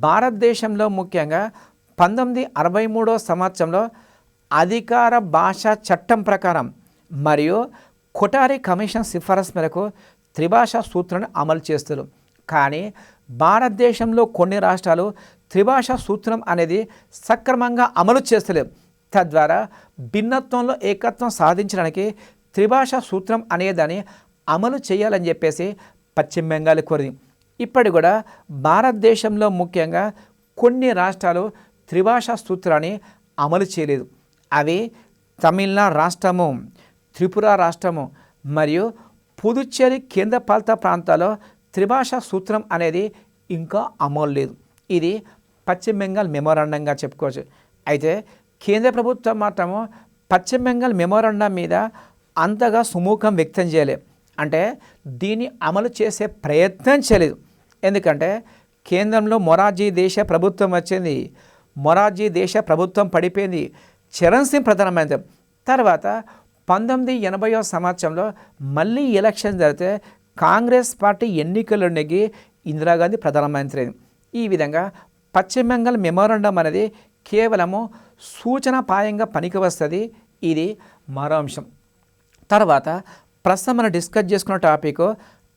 భారతదేశంలో ముఖ్యంగా 1963వ సంవత్సరంలో అధికార భాషా చట్టం ప్రకారం మరియు కొఠారి కమిషన్ సిఫారసు మేరకు త్రిభాషా సూత్రాన్ని అమలు చేస్తారు. కానీ భారతదేశంలో కొన్ని రాష్ట్రాలు త్రిభాషా సూత్రం అనేది సక్రమంగా అమలు చేస్తలేవు. తద్వారా భిన్నత్వంలో ఏకత్వం సాధించడానికి త్రిభాషా సూత్రం అనేదాన్ని అమలు చేయాలని చెప్పేసి పశ్చిమ బెంగాల్ కోరింది. ఇప్పటి కూడా భారతదేశంలో ముఖ్యంగా కొన్ని రాష్ట్రాలు త్రిభాషా సూత్రాన్ని అమలు చేయలేదు. అవి తమిళనాడు రాష్ట్రము, త్రిపుర రాష్ట్రము మరియు పుదుచ్చేరి కేంద్రపాలిత ప్రాంతాల్లో త్రిభాషా సూత్రం అనేది ఇంకా అమలు లేదు. ఇది పశ్చిమ బెంగాల్ మెమోరాండంగా చెప్పుకోవచ్చు. అయితే కేంద్ర ప్రభుత్వం మాత్రము పశ్చిమ బెంగాల్ మెమోరాండం మీద అంతగా సుముఖం వ్యక్తం చేయలేదు. అంటే దీన్ని అమలు చేసే ప్రయత్నం చేయలేదు. ఎందుకంటే కేంద్రంలో మొరార్జీ దేశ ప్రభుత్వం వచ్చింది, మొరార్జీ దేశ ప్రభుత్వం పడిపోయింది, చరణ్ సింగ్ ప్రధానమంత్రి. తర్వాత 1980వ సంవత్సరంలో మళ్ళీ ఎలక్షన్ జరిగితే కాంగ్రెస్ పార్టీ ఎన్నికల్లో నెగ్గి ఇందిరాగాంధీ ప్రధానమంత్రి. ఈ విధంగా పశ్చిమ బెంగాల్ మెమోరాండం అనేది కేవలము సూచనపాయంగా పనికి వస్తుంది. ఇది మరో అంశం. తర్వాత ప్రస్తుతం మనం డిస్కస్ చేసుకున్న టాపిక్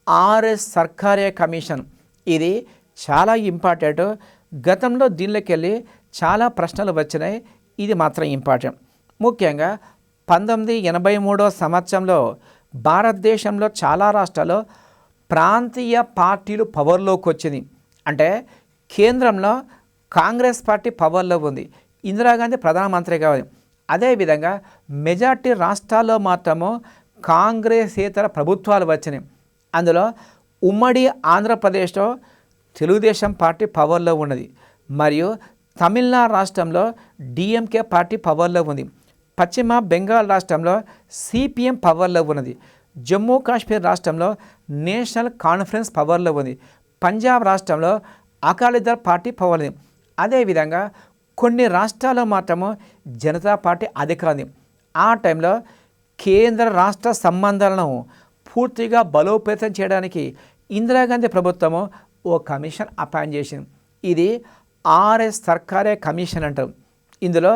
ఆర్ఎస్ సర్కారే కమిషన్. ఇది చాలా ఇంపార్టెంట్. గతంలో దీనిలోకి వెళ్ళి చాలా ప్రశ్నలు వచ్చినాయి. ఇది మాత్రం ఇంపార్టెంట్. ముఖ్యంగా 1983వ సంవత్సరంలో భారతదేశంలో చాలా రాష్ట్రాల్లో ప్రాంతీయ పార్టీలు పవర్లోకి వచ్చింది. అంటే కేంద్రంలో కాంగ్రెస్ పార్టీ పవర్లో ఉంది, ఇందిరాగాంధీ ప్రధానమంత్రి కావాలి. అదేవిధంగా మెజార్టీ రాష్ట్రాల్లో మాత్రము కాంగ్రెసేతర ప్రభుత్వాలు వచ్చినాయి. అందులో ఉమ్మడి ఆంధ్రప్రదేశ్లో తెలుగుదేశం పార్టీ పవర్లో ఉన్నది మరియు తమిళనాడు రాష్ట్రంలో డిఎంకే పార్టీ పవర్లో ఉంది. పశ్చిమ బెంగాల్ రాష్ట్రంలో సిపిఎం పవర్లో ఉన్నది. జమ్మూ కాశ్మీర్ రాష్ట్రంలో నేషనల్ కాన్ఫరెన్స్ పవర్లో ఉంది. పంజాబ్ రాష్ట్రంలో అకాలీదళ్ పార్టీ పవర్లో ఉంది. అదేవిధంగా కొన్ని రాష్ట్రాల్లో మాత్రము జనతా పార్టీ అధికారం. ఆ టైంలో కేంద్ర రాష్ట్ర సంబంధాలను పూర్తిగా బలోపేతం చేయడానికి ఇందిరాగాంధీ ప్రభుత్వము ఓ కమిషన్ అపాయింట్ చేసింది. ఇది ఆర్ఎస్ సర్కారే కమిషన్ అంటారు. ఇందులో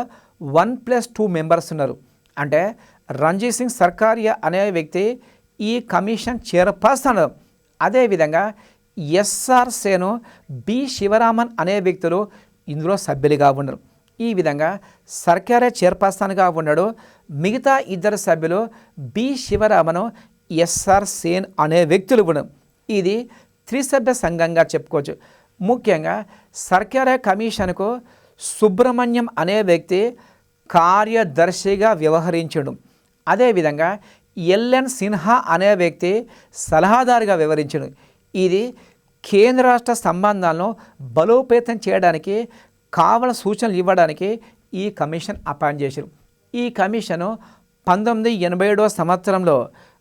1+2 మెంబర్స్ ఉన్నారు. అంటే రంజీత్ సింగ్ సర్కారియా అనే వ్యక్తి ఈ కమిషన్ చైర్పర్సన్. అదేవిధంగా ఎస్ఆర్ సేను, బి శివరామన్ అనే వ్యక్తులు ఇందులో సభ్యులుగా ఉన్నారు. ఈ విధంగా సర్కారే చైర్పర్సన్గా ఉన్నాడు. మిగతా ఇద్దరు సభ్యులు బి శివరామను, ఎస్ఆర్ సేన్ అనే వ్యక్తులు ఉన్నారు. ఇది త్రిసభ్య సంఘంగా చెప్పుకోవచ్చు. ముఖ్యంగా సర్కారే కమిషన్కు సుబ్రహ్మణ్యం అనే వ్యక్తి కార్యదర్శిగా వ్యవహరించడం. అదేవిధంగా ఎల్ఎన్ సిన్హా అనే వ్యక్తి సలహాదారుగా వ్యవహరించడం. ఇది కేంద్ర రాష్ట్ర సంబంధాలను బలోపేతం చేయడానికి కావలసిన సూచనలు ఇవ్వడానికి ఈ కమిషన్ అపాయింట్ చేశారు. ఈ కమిషను 1987వ సంవత్సరంలో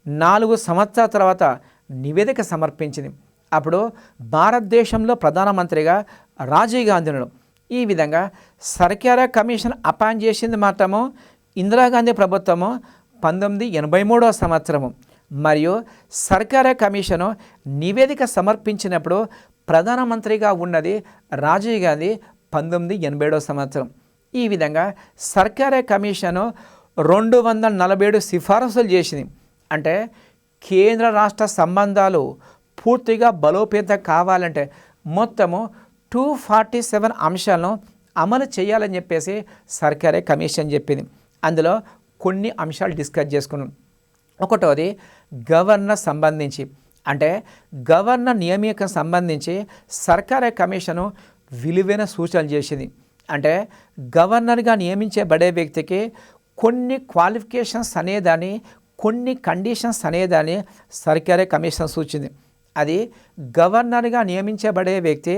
4 సంవత్సరాల తర్వాత నివేదిక సమర్పించింది. అప్పుడు భారతదేశంలో ప్రధానమంత్రిగా రాజీవ్ గాంధీ ఉన్నాడు. ఈ విధంగా సర్కార్ కమిషన్ అపాయింట్ చేసింది మాత్రము ఇందిరాగాంధీ ప్రభుత్వము 1983వ సంవత్సరము. మరియు సర్కార్ కమిషను నివేదిక సమర్పించినప్పుడు ప్రధానమంత్రిగా ఉన్నది రాజీవ్ గాంధీ 1987వ సంవత్సరం. ఈ విధంగా సర్కార్ కమిషను 247 సిఫారసులు చేసింది. అంటే కేంద్ర రాష్ట్ర సంబంధాలు పూర్తిగా బలోపేతం కావాలంటే మొత్తము 247 అంశాలను అమలు చేయాలని చెప్పేసి సర్కార్ కమిషన్ చెప్పింది. అందులో కొన్ని అంశాలు డిస్కస్ చేసుకున్నాం. ఒకటోది గవర్నర్ సంబంధించి, అంటే గవర్నర్ నియామకం సంబంధించి సర్కార్ కమిషను విలువైన సూచనలు చేసింది. అంటే గవర్నర్గా నియమించబడే వ్యక్తికి కొన్ని క్వాలిఫికేషన్స్ అనేదాన్ని, కొన్ని కండిషన్స్ అనేదాన్ని సర్కార్ కమిషన్ సూచింది. అది గవర్నర్గా నియమించబడే వ్యక్తి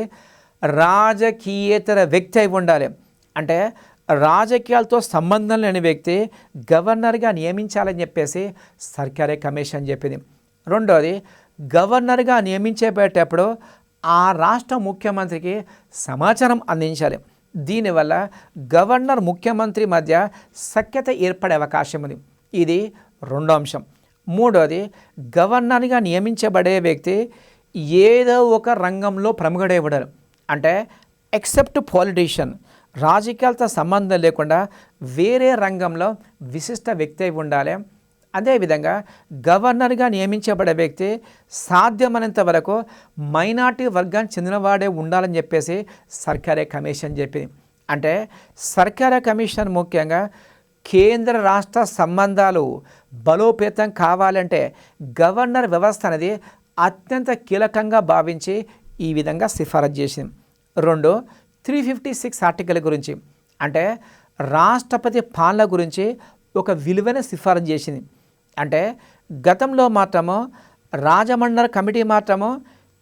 రాజకీయేతర వ్యక్తి అయి ఉండాలి. అంటే రాజకీయాలతో సంబంధం లేని వ్యక్తి గవర్నర్గా నియమించాలని చెప్పేసి సర్కార్ కమిషన్ చెప్పింది. రెండోది గవర్నర్గా నియమించేటప్పుడు ఆ రాష్ట్ర ముఖ్యమంత్రికి సమాచారం అందించాలి. దీనివల్ల గవర్నర్ ముఖ్యమంత్రి మధ్య సఖ్యత ఏర్పడే అవకాశం ఉంది. ఇది రెండో అంశం. మూడోది గవర్నర్గా నియమించబడే వ్యక్తి ఏదో ఒక రంగంలో ప్రముఖుడై ఉండాలి. అంటే ఎక్సెప్ట్ పాలిటీషియన్, రాజకీయాలతో సంబంధం లేకుండా వేరే రంగంలో విశిష్ట వ్యక్తి అయి ఉండాలి. అదేవిధంగా గవర్నర్గా నియమించబడే వ్యక్తి సాధ్యమైనంత వరకు మైనార్టీ వర్గానికి చెందినవాడే ఉండాలని చెప్పేసి సర్కార్ కమిషన్ చెప్పింది. అంటే సర్కార్ కమిషన్ ముఖ్యంగా కేంద్ర రాష్ట్ర సంబంధాలు బలోపేతం కావాలంటే గవర్నర్ వ్యవస్థ అనేది అత్యంత కీలకంగా భావించి ఈ విధంగా సిఫారసు చేసింది. రెండు, 356 ఆర్టికల్ గురించి, అంటే రాష్ట్రపతి పాలన గురించి ఒక విలువైన సిఫారసు చేసింది. అంటే గతంలో మాత్రము రాజమండ్రి కమిటీ మాత్రము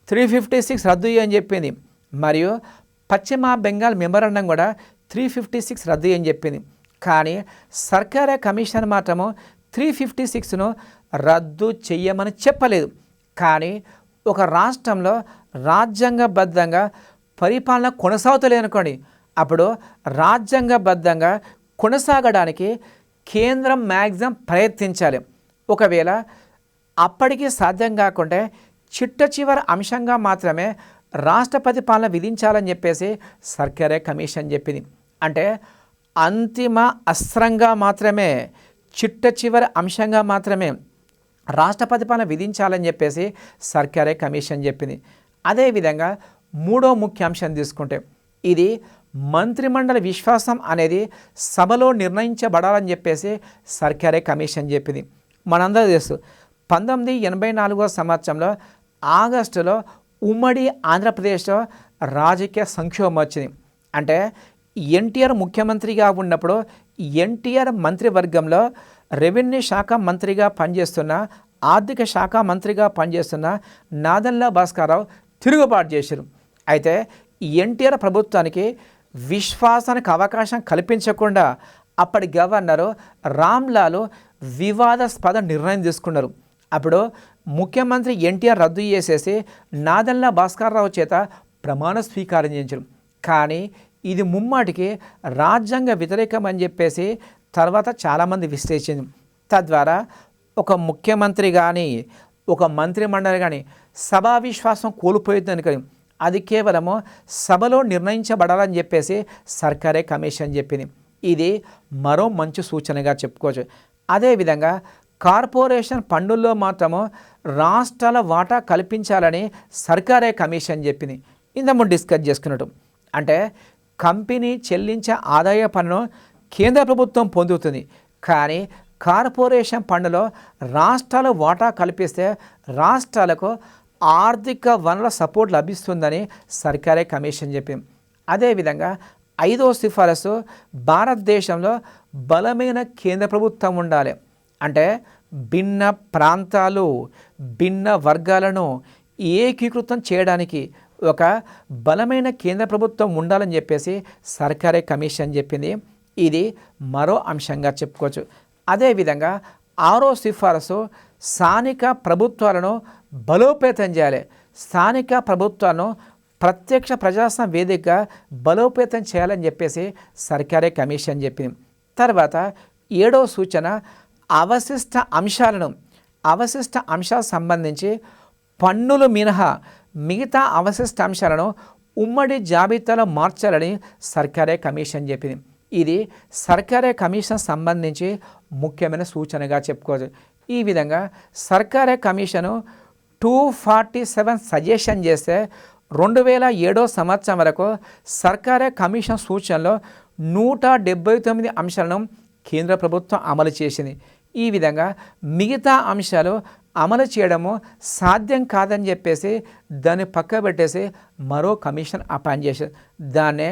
356 రద్దు అని చెప్పింది. మరియు పశ్చిమ బెంగాల్ మెమరాండం కూడా 356 రద్దు అని చెప్పింది. కానీ సర్కార్ కమిషన్ మాత్రము 356ను రద్దు చెయ్యమని చెప్పలేదు. కానీ ఒక రాష్ట్రంలో రాజ్యాంగబద్ధంగా పరిపాలన కొనసాగుతలేనుకోండి, అప్పుడు రాజ్యాంగబద్ధంగా కొనసాగడానికి కేంద్రం మ్యాక్సిమం ప్రయత్నించాలి. ఒకవేళ అప్పటికి సాధ్యం కాకుంటే చిట్ట చివరి అంశంగా మాత్రమే రాష్ట్రపతి పాలన విధించాలని చెప్పేసి సర్కార్ కమిషన్ చెప్పింది. అంటే అంతిమ అస్త్రంగా మాత్రమే, చిట్ట చివరి అంశంగా మాత్రమే రాష్ట్రపతి పాలన విధించాలని చెప్పేసి సర్కార్ కమిషన్ చెప్పింది. అదేవిధంగా మూడో ముఖ్య అంశం తీసుకుంటే, ఇది మంత్రిమండలి విశ్వాసం అనేది సభలో నిర్ణయించబడాలని చెప్పేసి సర్కార్ కమిషన్ చెప్పింది. మనందరూ తెలుసు 1984వ సంవత్సరంలో ఆగస్టులో ఉమ్మడి ఆంధ్రప్రదేశ్లో రాజకీయ సంక్షోభం వచ్చింది. అంటే ఎన్టీఆర్ ముఖ్యమంత్రిగా ఉన్నప్పుడు ఎన్టీఆర్ మంత్రివర్గంలో రెవెన్యూ శాఖ మంత్రిగా పనిచేస్తున్న, ఆర్థిక శాఖ మంత్రిగా పనిచేస్తున్న నాదెండ్ల భాస్కరరావు తిరుగుబాటు చేశారు. అయితే ఎన్టీఆర్ ప్రభుత్వానికి విశ్వాసానికి అవకాశం కల్పించకుండా అప్పటి గవర్నరు రామ్లాల్ వివాదాస్పద నిర్ణయం తీసుకున్నారు. అప్పుడు ముఖ్యమంత్రి ఎన్టీఆర్ రద్దు చేసేసి నాదెండ్ల భాస్కరరావు చేత ప్రమాణ స్వీకారం చేయించారు. కానీ ఇది ముమ్మాటికి రాజ్యాంగ వ్యతిరేకం అని చెప్పేసి తర్వాత చాలామంది విశ్లేషించారు. తద్వారా ఒక ముఖ్యమంత్రి కానీ, ఒక మంత్రిమండలి కానీ సభా విశ్వాసం కోల్పోయిందని కానీ అది కేవలము సభలో నిర్ణయించబడాలని చెప్పేసి సర్కార్ కమిషన్ చెప్పింది. ఇది మరో మంచి సూచనగా చెప్పుకోవచ్చు. అదేవిధంగా కార్పొరేషన్ పన్నుల్లో మాత్రము రాష్ట్రాల వాటా కల్పించాలని సర్కార్ కమిషన్ చెప్పింది. ఇంతకుముందు డిస్కస్ చేసుకున్నట్టు, అంటే కంపెనీ చెల్లించే ఆదాయ పన్ను కేంద్ర ప్రభుత్వం పొందుతుంది. కానీ కార్పొరేషన్ పన్నులో రాష్ట్రాలు వాటా కల్పిస్తే రాష్ట్రాలకు ఆర్థిక వనరుల సపోర్ట్ లభిస్తుందని సర్కార్ కమిషన్ చెప్పింది. అదేవిధంగా ఐదో సిఫారసు, భారతదేశంలో బలమైన కేంద్ర ప్రభుత్వం ఉండాలి. అంటే భిన్న ప్రాంతాలు, భిన్న వర్గాలను ఏకీకృతం చేయడానికి ఒక బలమైన కేంద్ర ప్రభుత్వం ఉండాలని చెప్పేసి సర్కార్ కమిషన్ చెప్పింది. ఇది మరో అంశంగా చెప్పుకోవచ్చు. అదేవిధంగా ఆరో సిఫారసు, స్థానిక ప్రభుత్వాలను బలోపేతం చేయాలి. స్థానిక ప్రభుత్వాలను ప్రత్యక్ష ప్రజాస్వామ్య వేదికగా బలోపేతం చేయాలని చెప్పేసి సర్కారే కమిషన్ చెప్పింది. తర్వాత 7వ సూచన అవశిష్ట అంశాలకు సంబంధించి పన్నులు మినహా మిగతా అవశిష్ట అంశాలను ఉమ్మడి జాబితాలో మార్చాలని సర్కారే కమిషన్ చెప్పింది. ఇది సర్కారే కమిషన్ సంబంధించి ముఖ్యమైన సూచనగా చెప్పుకోవచ్చు. ఈ విధంగా సర్కారే కమిషను 247 సజెషన్ చేస్తే 2007 సంవత్సరం వరకు సర్కారే కమిషన్ సూచనలో 179 అంశాలను కేంద్ర ప్రభుత్వం అమలు చేసింది. ఈ విధంగా మిగతా అంశాలు అమలు చేయడము సాధ్యం కాదని చెప్పేసి దాన్ని పక్క పెట్టేసి మరో కమిషన్ అపాయింట్ చేశారు. దాన్నే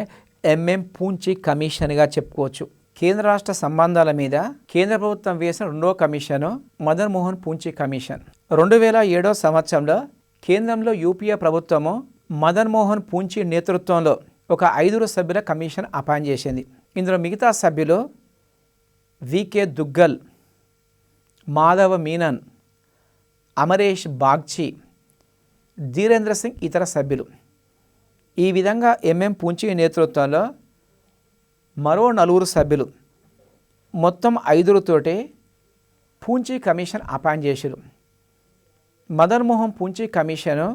పూంచి కమిషన్గా చెప్పుకోవచ్చు. కేంద్ర రాష్ట్ర సంబంధాల మీద కేంద్ర ప్రభుత్వం వేసిన 2వ కమిషను మదన్ మోహన్ పూంచి కమిషన్. 2007 సంవత్సరంలో కేంద్రంలో యూపీఏ ప్రభుత్వము మదన్ మోహన్ పూంచి నేతృత్వంలో ఒక 5 సభ్యుల కమిషన్ అపాయింట్ చేసింది. ఇందులో మిగతా సభ్యులు వికే దుగ్గల్, మాధవ మీనన్, అమరేష్ బాగ్చి, ధీరేంద్ర సింగ్ ఇతర సభ్యులు. ఈ విధంగా పూంచి నేతృత్వంలో మరో 4 సభ్యులు మొత్తం 5తోటి పూంచి కమిషన్ అపాయింట్ చేశారు. మదన్ మోహన్ పూంచి కమిషను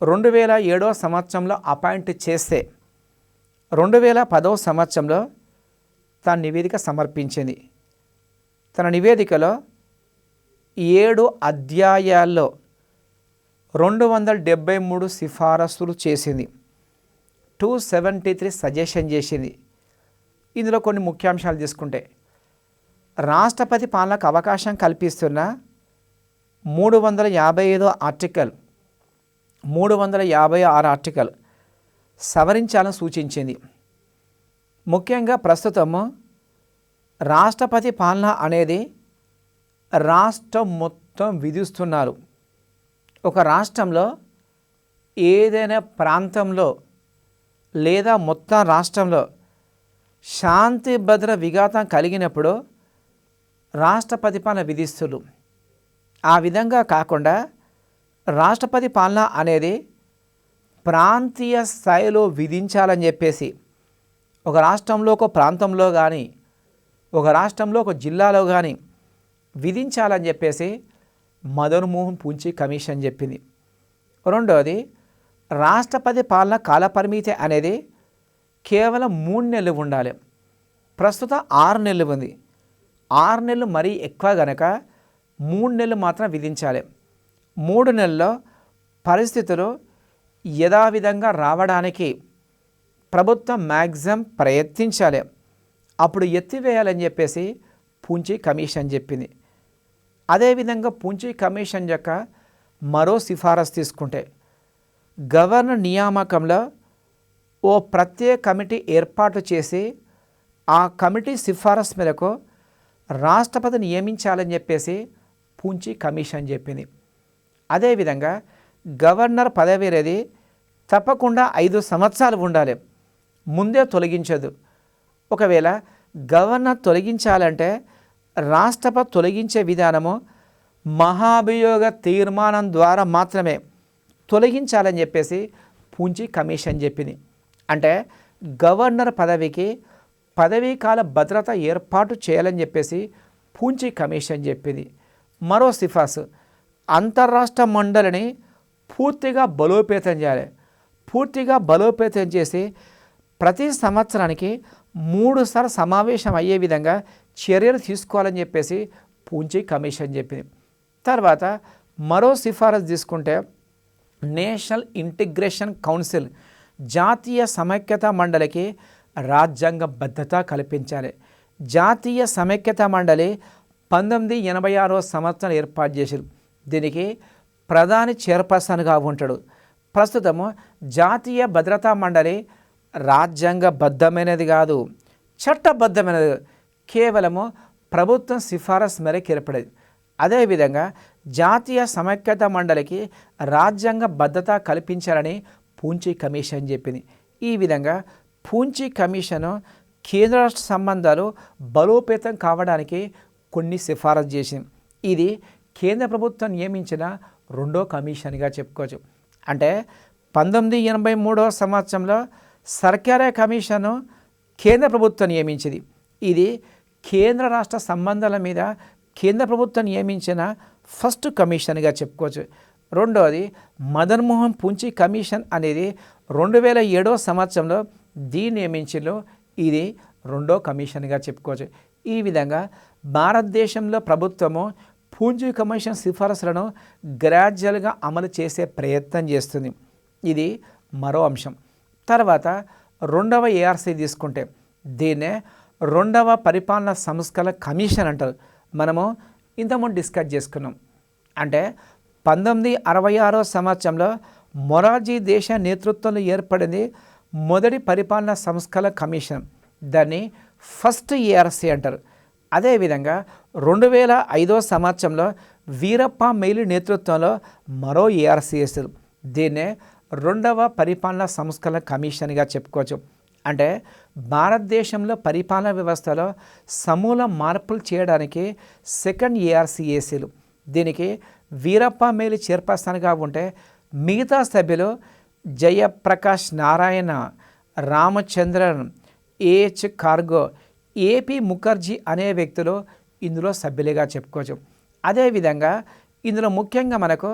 2007 సంవత్సరంలో అపాయింట్ చేస్తే 2010 సంవత్సరంలో తన నివేదిక సమర్పించింది. తన నివేదికలో 7 అధ్యాయాల్లో 273 సిఫారసులు చేసింది. 273 సజెషన్ చేసింది. ఇందులో కొన్ని ముఖ్యాంశాలు తీసుకుంటే రాష్ట్రపతి పాలనకు అవకాశం కల్పిస్తున్న 355 ఆర్టికల్, 356 ఆర్టికల్ సవరించాలని సూచించింది. ముఖ్యంగా ప్రస్తుతము రాష్ట్రపతి పాలన అనేది రాష్ట్రం మొత్తం విధిస్తున్నారు. ఒక రాష్ట్రంలో ఏదైనా ప్రాంతంలో లేదా మొత్తం రాష్ట్రంలో శాంతి భద్ర విఘాతం కలిగినప్పుడు రాష్ట్రపతి పాలన విధిస్తున్నారు. ఆ విధంగా కాకుండా రాష్ట్రపతి పాలన అనేది ప్రాంతీయ స్థాయిలో విధించాలని చెప్పేసి ఒక రాష్ట్రంలో ఒక ప్రాంతంలో కానీ ఒక రాష్ట్రంలో ఒక జిల్లాలో కానీ విధించాలని చెప్పేసి మదన్ మోహన్ పూంచి కమిషన్ చెప్పింది. రెండవది రాష్ట్రపతి పాలన కాలపరిమితి అనేది కేవలం 3 నెలలు ఉండాలి. ప్రస్తుతం 6 నెలలు ఉంది. 6 నెలలు మరీ ఎక్కువ గనక 3 నెలలు మాత్రం విధించాలి. 3 నెలల్లో పరిస్థితులు యథావిధంగా రావడానికి ప్రభుత్వం మ్యాక్సిమం ప్రయత్నించాలి. అప్పుడు ఎత్తివేయాలని చెప్పేసి పూంచి కమిషన్ చెప్పింది. అదేవిధంగా పూంచి కమిషన్ యొక్క మరో సిఫారసు తీసుకుంటే గవర్నర్ నియామకంలో ఓ ప్రత్యేక కమిటీ ఏర్పాటు చేసి ఆ కమిటీ సిఫారసు మేరకు రాష్ట్రపతి నియమించాలని చెప్పేసి పూంచి కమిషన్ చెప్పింది. అదేవిధంగా గవర్నర్ పదవి అనేది తప్పకుండా 5 సంవత్సరాలు ఉండాలి, ముందే తొలగించదు. ఒకవేళ గవర్నర్ తొలగించాలంటే రాష్ట్రపతి తొలగించే విధానము మహాభియోగ తీర్మానం ద్వారా మాత్రమే తొలగించాలని చెప్పేసి పూంచి కమిషన్ చెప్పింది. అంటే గవర్నర్ పదవికి పదవీకాల భద్రత ఏర్పాటు చేయాలని చెప్పేసి పూంచి కమిషన్ చెప్పింది. మరో సిఫార్సు అంతర్రాష్ట్ర మండలిని పూర్తిగా బలోపేతం చేయాలి. పూర్తిగా బలోపేతం చేసి ప్రతి సంవత్సరానికి 3 సార్లు సమావేశం అయ్యే విధంగా చర్యలు తీసుకోవాలని చెప్పేసి పూంచి కమిషన్ చెప్పింది. తర్వాత మరో సిఫారసు తీసుకుంటే నేషనల్ ఇంటిగ్రేషన్ కౌన్సిల్ జాతీయ సమైక్యత మండలికి రాజ్యాంగ భద్రత కల్పించాలి. జాతీయ సమైక్యత మండలి 1986 సంవత్సరం ఏర్పాటు చేశారు. దీనికి ప్రధాని చైర్పర్సన్గా ఉంటాడు. ప్రస్తుతము జాతీయ భద్రతా మండలి రాజ్యాంగబద్ధమైనది కాదు, చట్టబద్ధమైనది, కేవలము ప్రభుత్వం సిఫారసు మేరకు ఏర్పడేది. అదేవిధంగా జాతీయ సమైక్యత మండలికి రాజ్యాంగ భద్రత కల్పించాలని పూంచి కమిషన్ చెప్పింది. ఈ విధంగా పూంచి కమిషను కేంద్ర రాష్ట్ర సంబంధాలు బలోపేతం కావడానికి కొన్ని సిఫారసు చేసింది. ఇది కేంద్ర ప్రభుత్వం నియమించిన 2వ కమిషన్గా చెప్పుకోవచ్చు. అంటే 1983వ సంవత్సరంలో సర్కారీ కమిషను కేంద్ర ప్రభుత్వం నియమించింది. ఇది కేంద్ర రాష్ట్ర సంబంధాల మీద కేంద్ర ప్రభుత్వం నియమించిన ఫస్ట్ కమిషన్గా చెప్పుకోవచ్చు. రెండవది మదన్ మోహన్ పుంచి కమిషన్ అనేది 2007వ సంవత్సరంలో దీన్ని నియమించిందో ఇది రెండో కమిషన్గా చెప్పుకోవచ్చు. ఈ విధంగా భారతదేశంలో ప్రభుత్వము పూంచి కమిషన్ సిఫారసులను గ్రాడ్యువల్గా అమలు చేసే ప్రయత్నం చేస్తుంది. ఇది మరో అంశం. తర్వాత రెండవ ఏఆర్సీ తీసుకుంటే దీన్నే రెండవ పరిపాలనా సంస్కరణ కమిషన్ అంటారు. మనము ఇంతకుముందు డిస్కస్ చేసుకున్నాం. అంటే 1966వ సంవత్సరంలో మొరార్జీ దేశాయ్ నేతృత్వంలో ఏర్పడింది మొదటి పరిపాలనా సంస్కరణ కమిషన్. దాన్ని ఫస్ట్ ఏఆర్సీ అంటారు. అదేవిధంగా 2005వ సంవత్సరంలో వీరప్ప మొయిలీ నేతృత్వంలో మరో ఏఆర్సీ వేస్తారు. దీన్నే రెండవ పరిపాలనా సంస్కరణ కమిషన్గా చెప్పుకోవచ్చు. అంటే భారతదేశంలో పరిపాలనా వ్యవస్థలో సమూల మార్పులు చేయడానికి సెకండ్ ఏఆర్సీ ఏసీలు. దీనికి వీరప్ప మొయిలీ చైర్పర్సన్గా ఉంటే మిగతా సభ్యులు జయప్రకాష్ నారాయణ, రామచంద్రన్, ఏహెచ్ కార్గో, ఏపీ ముఖర్జీ అనే వ్యక్తులు ఇందులో సభ్యులుగా చెప్పుకోవచ్చు. అదేవిధంగా ఇందులో ముఖ్యంగా మనకు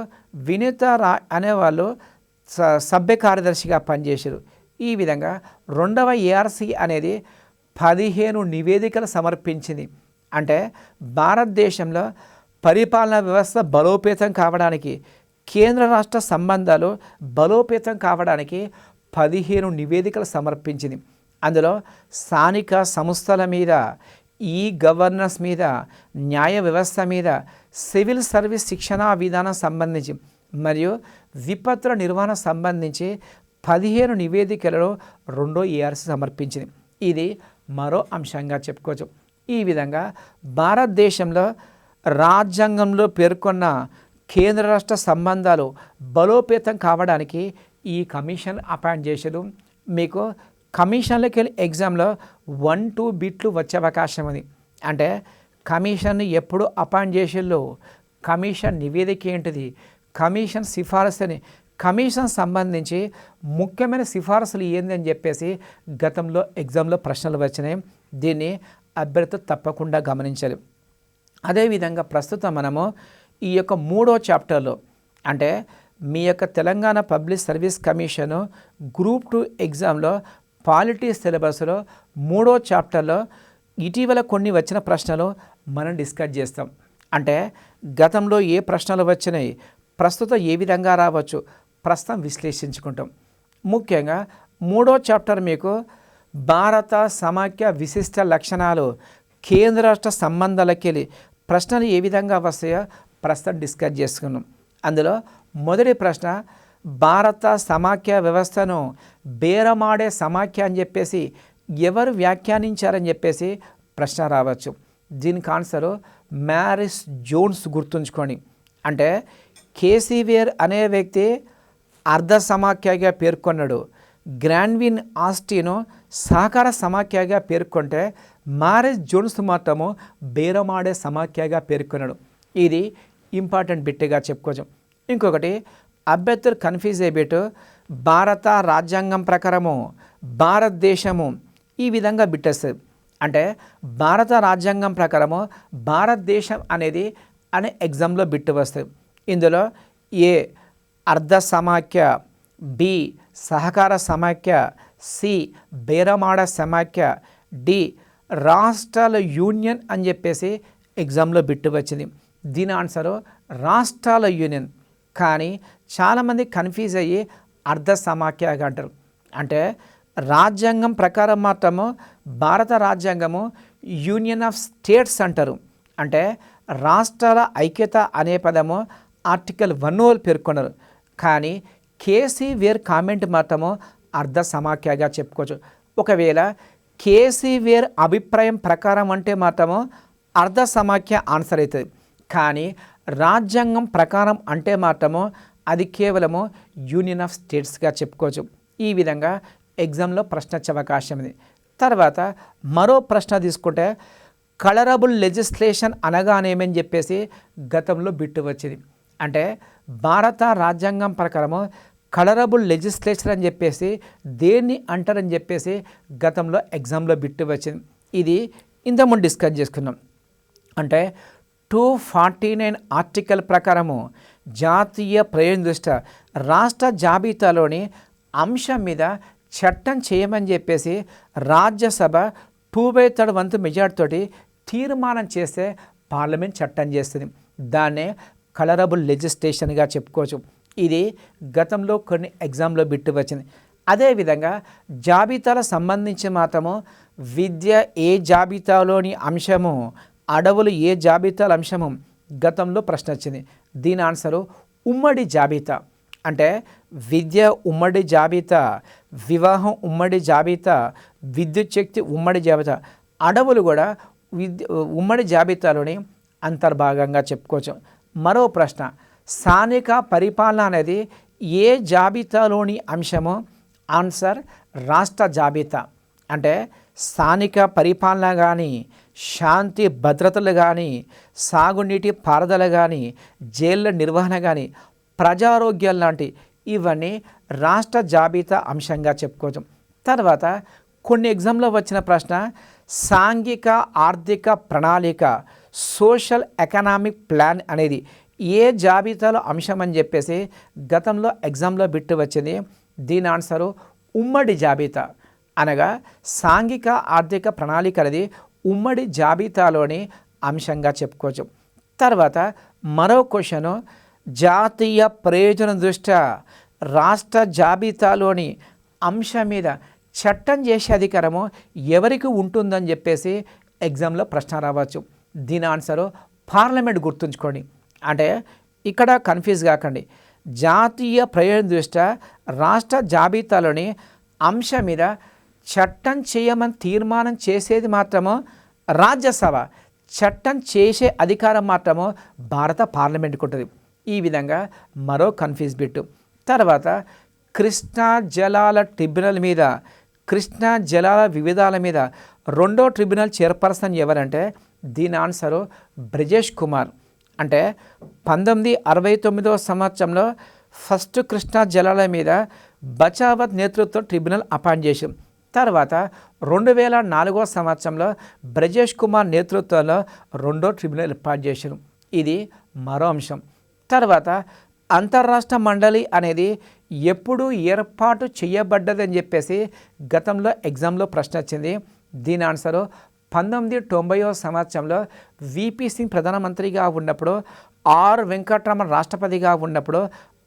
వినీత రాయ్ అనేవాళ్ళు సభ్య కార్యదర్శిగా పనిచేశారు. ఈ విధంగా రెండవ ఏఆర్సీ అనేది 15 నివేదికలు సమర్పించింది. అంటే భారతదేశంలో పరిపాలనా వ్యవస్థ బలోపేతం కావడానికి, కేంద్ర రాష్ట్ర సంబంధాలు బలోపేతం కావడానికి 15 నివేదికలు సమర్పించింది. అందులో స్థానిక సంస్థల మీద, ఈ గవర్నెన్స్ మీద, న్యాయ వ్యవస్థ మీద, సివిల్ సర్వీస్ శిక్షణా విధానం సంబంధించి మరియు విపత్తుల నిర్వహణ సంబంధించి 15 నివేదికలలో రెండో ఏఆర్సీ సమర్పించింది. ఇది మరో అంశంగా చెప్పుకోవచ్చు. ఈ విధంగా భారతదేశంలో రాజ్యాంగంలో పేర్కొన్న కేంద్ర రాష్ట్ర సంబంధాలు బలోపేతం కావడానికి ఈ కమిషన్ అపాయింట్ చేశారు. మీకు కమిషన్లోకి వెళ్ళి ఎగ్జామ్లో 1-2 బిట్లు వచ్చే అవకాశం ఉంది. అంటే కమిషన్ ఎప్పుడు అపాయింట్ చేసేళ్ళు, కమిషన్ నివేదిక ఏంటిది, కమిషన్ సిఫారసుని, కమిషన్ సంబంధించి ముఖ్యమైన సిఫారసులు ఏంది అని చెప్పేసి గతంలో ఎగ్జామ్లో ప్రశ్నలు వచ్చినాయి. దీన్ని అభ్యర్థులు తప్పకుండా గమనించాలి. అదేవిధంగా ప్రస్తుతం మనము ఈ యొక్క 3వ చాప్టర్లో అంటే మీ యొక్క Telangana public service commission group 2 ఎగ్జామ్లో పాలిటీ సిలబస్లో 3వ చాప్టర్లో ఇటీవల కొన్ని వచ్చిన ప్రశ్నలు మనం డిస్కస్ చేస్తాం. అంటే గతంలో ఏ ప్రశ్నలు వచ్చినాయి, ప్రస్తుతం ఏ విధంగా రావచ్చు, ప్రస్తుతం విశ్లేషించుకుంటాం. ముఖ్యంగా 3వ చాప్టర్ మీకు భారత సమాఖ్య విశిష్ట లక్షణాలు, కేంద్ర రాష్ట్ర సంబంధాలకెళ్ళి ప్రశ్నలు ఏ విధంగా వస్తాయో ప్రస్తుతం డిస్కస్ చేసుకున్నాం. అందులో మొదటి ప్రశ్న, భారత సమాఖ్య వ్యవస్థను బేరమాడే సమాఖ్య అని చెప్పేసి ఎవరు వ్యాఖ్యానించారని చెప్పేసి ప్రశ్న రావచ్చు. దీనికి ఆన్సరు మ్యారిస్ జోన్స్ గుర్తుంచుకోండి. అంటే కేసీవేర్ అనే వ్యక్తి అర్ధ సమాఖ్యగా పేర్కొన్నాడు. గ్రాన్విన్ ఆస్టిను సహకార సమాఖ్యగా పేర్కొంటే మ్యారిస్ జోన్స్ మాత్రము బేరమాడే సమాఖ్యగా పేర్కొన్నాడు. ఇది ఇంపార్టెంట్ బిట్గా చెప్పుకోవచ్చు. ఇంకొకటి అభ్యర్థులు కన్ఫ్యూజ్ అయ్యేట్టు భారత రాజ్యాంగం ప్రకారము భారతదేశము ఈ విధంగా బిట్టేస్తుంది. అంటే భారత రాజ్యాంగం ప్రకారము భారతదేశం అనేది అనే ఎగ్జామ్లో బిట్టు వస్తుంది. ఇందులో ఏ అర్ధ సమాఖ్య, బి సహకార సమాఖ్య, సి బేరమాడ సమాఖ్య, డి రాష్ట్రాల యూనియన్ అని చెప్పేసి ఎగ్జామ్లో బిట్టు వచ్చింది. దీని ఆన్సరు రాష్ట్రాల యూనియన్. కానీ చాలామంది కన్ఫ్యూజ్ అయ్యి అర్ధ సమాఖ్యగా అంటారు. అంటే రాజ్యాంగం ప్రకారం మాత్రము భారత రాజ్యాంగము యూనియన్ ఆఫ్ స్టేట్స్ అంటారు. అంటే రాష్ట్రాల ఐక్యత అనే పదము ఆర్టికల్ 1 పేర్కొన్నారు. కానీ కేసీవేర్ కామెంట్ మాత్రము అర్ధ సమాఖ్యగా చెప్పుకోవచ్చు. ఒకవేళ కేసీవేర్ అభిప్రాయం ప్రకారం అంటే మాత్రము అర్ధ సమాఖ్య ఆన్సర్ అవుతుంది. కానీ రాజ్యాంగం ప్రకారం అంటే మాత్రము అది కేవలము యూనియన్ ఆఫ్ స్టేట్స్గా చెప్పుకోవచ్చు. ఈ విధంగా ఎగ్జామ్లో ప్రశ్న వచ్చే అవకాశం ఉంది. తర్వాత మరో ప్రశ్న తీసుకుంటే కలరబుల్ లెజిస్లేషన్ అనగానేమని చెప్పేసి గతంలో బిట్టు వచ్చింది. అంటే భారత రాజ్యాంగం ప్రకారము కలరబుల్ లెజిస్లేచర్ అని చెప్పేసి దేన్ని అంటారని చెప్పేసి గతంలో ఎగ్జామ్లో బిట్టు వచ్చింది. ఇది ఇంతకుముందు డిస్కస్ చేసుకున్నాం. అంటే 249 ఆర్టికల్ ప్రకారము జాతీయ ప్రయోజన దృష్ట్యా రాష్ట్ర జాబితాలోని అంశం మీద చట్టం చేయమని చెప్పేసి రాజ్యసభ 2/3 వంతు మెజార్టీతోటి తీర్మానం చేస్తే పార్లమెంట్ చట్టం చేస్తుంది. దాన్నే కలరబుల్ లెజిస్లేషన్గా చెప్పుకోవచ్చు. ఇది గతంలో కొన్ని ఎగ్జామ్లో బిట్టు వచ్చింది. అదేవిధంగా జాబితాల సంబంధించి మాత్రము విద్య ఏ జాబితాలోని అంశము, అడవులు ఏ జాబితాల అంశము గతంలో ప్రశ్న వచ్చింది. దీని ఆన్సరు ఉమ్మడి జాబితా. అంటే విద్య ఉమ్మడి జాబితా, వివాహం ఉమ్మడి జాబితా, విద్యుత్ శక్తి ఉమ్మడి జాబితా, అడవులు కూడా ఉమ్మడి జాబితాలోని అంతర్భాగంగా చెప్పుకోవచ్చు. మరో ప్రశ్న, స్థానిక పరిపాలన అనేది ఏ జాబితాలోని అంశము? ఆన్సర్ రాష్ట్ర జాబితా. అంటే స్థానిక పరిపాలన కానీ, శాంతి భద్రతలు కానీ, సాగునీటి పారుదల కానీ, జైళ్ళ నిర్వహణ కానీ, ప్రజారోగ్యం లాంటి ఇవన్నీ రాష్ట్ర జాబితా అంశంగా చెప్పుకోవచ్చు. తర్వాత కొన్ని ఎగ్జామ్లో వచ్చిన ప్రశ్న, సాంఘిక ఆర్థిక ప్రణాళిక సోషల్ ఎకనామిక్ ప్లాన్ అనేది ఏ జాబితాలో అంశం అని చెప్పేసి గతంలో ఎగ్జామ్లో బిట్టు వచ్చింది. దీని ఆన్సరు ఉమ్మడి జాబితా. అనగా సాంఘిక ఆర్థిక ప్రణాళిక అనేది ఉమ్మడి జాబితాలోని అంశంగా చెప్పుకోవచ్చు. తర్వాత మరో క్వశ్చను, జాతీయ ప్రయోజన దృష్ట్యా రాష్ట్ర జాబితాలోని అంశం మీద చట్టం చేసే అధికారము ఎవరికి ఉంటుందని చెప్పేసి ఎగ్జామ్లో ప్రశ్న రావచ్చు. దీని ఆన్సరు పార్లమెంట్. గుర్తుంచుకోండి. అంటే ఇక్కడ కన్ఫ్యూజ్ కాకండి. జాతీయ ప్రయోజన దృష్ట్యా రాష్ట్ర జాబితాలోని అంశం మీద చట్టం చేయమని తీర్మానం చేసేది మాత్రము రాజ్యసభ, చట్టం చేసే అధికారం మాత్రము భారత పార్లమెంట్కి ఉంటుంది. ఈ విధంగా మరో కన్ఫ్యూజ్ బిట్టు. తర్వాత కృష్ణా జలాల ట్రిబ్యునల్ మీద, కృష్ణా జలాల వివిధాల మీద రెండో ట్రిబ్యునల్ చైర్పర్సన్ ఎవరంటే దీని ఆన్సరు బ్రిజేష్ కుమార్. అంటే 1969వ సంవత్సరంలో ఫస్ట్ కృష్ణా జలాల మీద బచావత్ నేతృత్వం ట్రిబ్యునల్ అపాయింట్ చేశాం. తర్వాత 2004వ సంవత్సరంలో బ్రిజేష్ కుమార్ నేతృత్వంలో రెండో ట్రిబ్యునల్ ఏర్పాటు చేశారు. ఇది మరో అంశం. తర్వాత అంతర్రాష్ట్ర మండలి అనేది ఎప్పుడు ఏర్పాటు చేయబడ్డదని చెప్పేసి గతంలో ఎగ్జామ్లో ప్రశ్న వచ్చింది. దీని ఆన్సరు 1990వ సంవత్సరంలో విపి సింగ్ ప్రధానమంత్రిగా ఉన్నప్పుడు, ఆర్ వెంకటరమణ రాష్ట్రపతిగా ఉన్నప్పుడు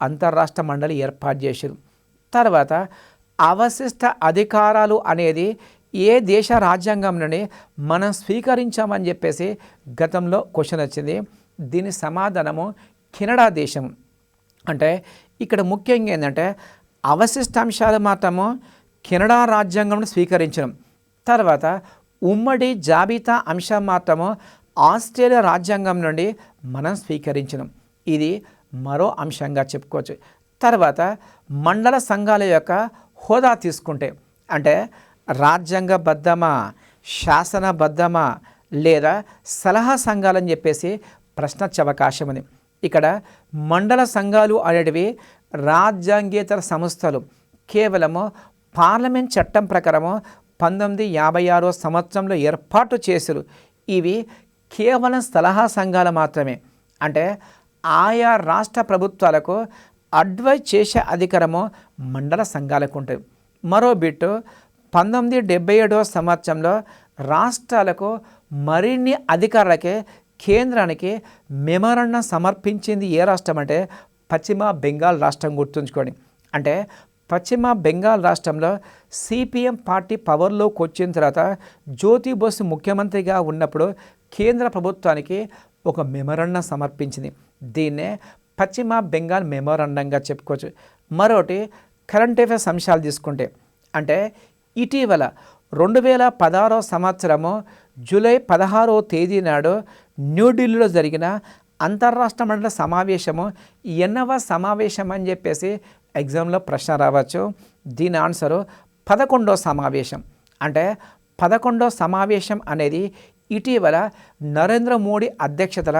అంతర్రాష్ట్ర మండలి ఏర్పాటు చేశారు. తర్వాత అవశిష్ట అధికారాలు అనేది ఏ దేశ రాజ్యాంగం నుండి మనం స్వీకరించామని చెప్పేసి గతంలో క్వశ్చన్ వచ్చింది. దీని సమాధానము కెనడా దేశం. అంటే ఇక్కడ ముఖ్యంగా ఏంటంటే అవశిష్టాంశాలు మాత్రము కెనడా రాజ్యాంగం స్వీకరించడం, తర్వాత ఉమ్మడి జాబితా అంశం మాత్రము ఆస్ట్రేలియా రాజ్యాంగం నుండి మనం స్వీకరించడం. ఇది మరో అంశంగా చెప్పుకోవచ్చు. తర్వాత మండల సంఘాల యొక్క హోదా తీసుకుంటే, అంటే రాజ్యాంగబద్ధమా, శాసనబద్ధమా లేదా సలహా సంఘాలని చెప్పేసి ప్రశ్న వచ్చే అవకాశం ఉంది. ఇక్కడ మండల సంఘాలు అనేటివి రాజ్యాంగేతర సంస్థలు, కేవలము పార్లమెంట్ చట్టం ప్రకారము 1956వ సంవత్సరంలో ఏర్పాటు చేశారు. ఇవి కేవలం సలహా సంఘాలు మాత్రమే. అంటే ఆయా రాష్ట్ర ప్రభుత్వాలకు అడ్వైజ్ చేసే అధికారము మండల సంఘాలకు ఉంటుంది. మరో బిట్టు, 1977వ సంవత్సరంలో రాష్ట్రాలకు మరిన్ని అధికారులకే కేంద్రానికి మెమోరాండం సమర్పించింది ఏ రాష్ట్రం అంటే పశ్చిమ బెంగాల్ రాష్ట్రం. గుర్తుంచుకోండి. అంటే పశ్చిమ బెంగాల్ రాష్ట్రంలో సిపిఎం పార్టీ పవర్లోకి వచ్చిన తర్వాత జ్యోతి బసు ముఖ్యమంత్రిగా ఉన్నప్పుడు కేంద్ర ప్రభుత్వానికి ఒక మెమోరాండం సమర్పించింది. దీన్నే పశ్చిమ బెంగాల్ మెమోరాండంగా చెప్పుకోవచ్చు. మరోటి కరెంట్ అఫైర్స్ అంశాలు తీసుకుంటే, అంటే ఇటీవల 2016వ సంవత్సరము జూలై 16వ తేదీ నాడు న్యూఢిల్లీలో జరిగిన అంతర్రాష్ట్ర మండలి సమావేశము ఎన్నవ సమావేశం అని చెప్పేసి ఎగ్జామ్లో ప్రశ్న రావచ్చు. దీని ఆన్సరు 11వ సమావేశం. అంటే 11వ సమావేశం అనేది ఇటీవల నరేంద్ర మోడీ అధ్యక్షతన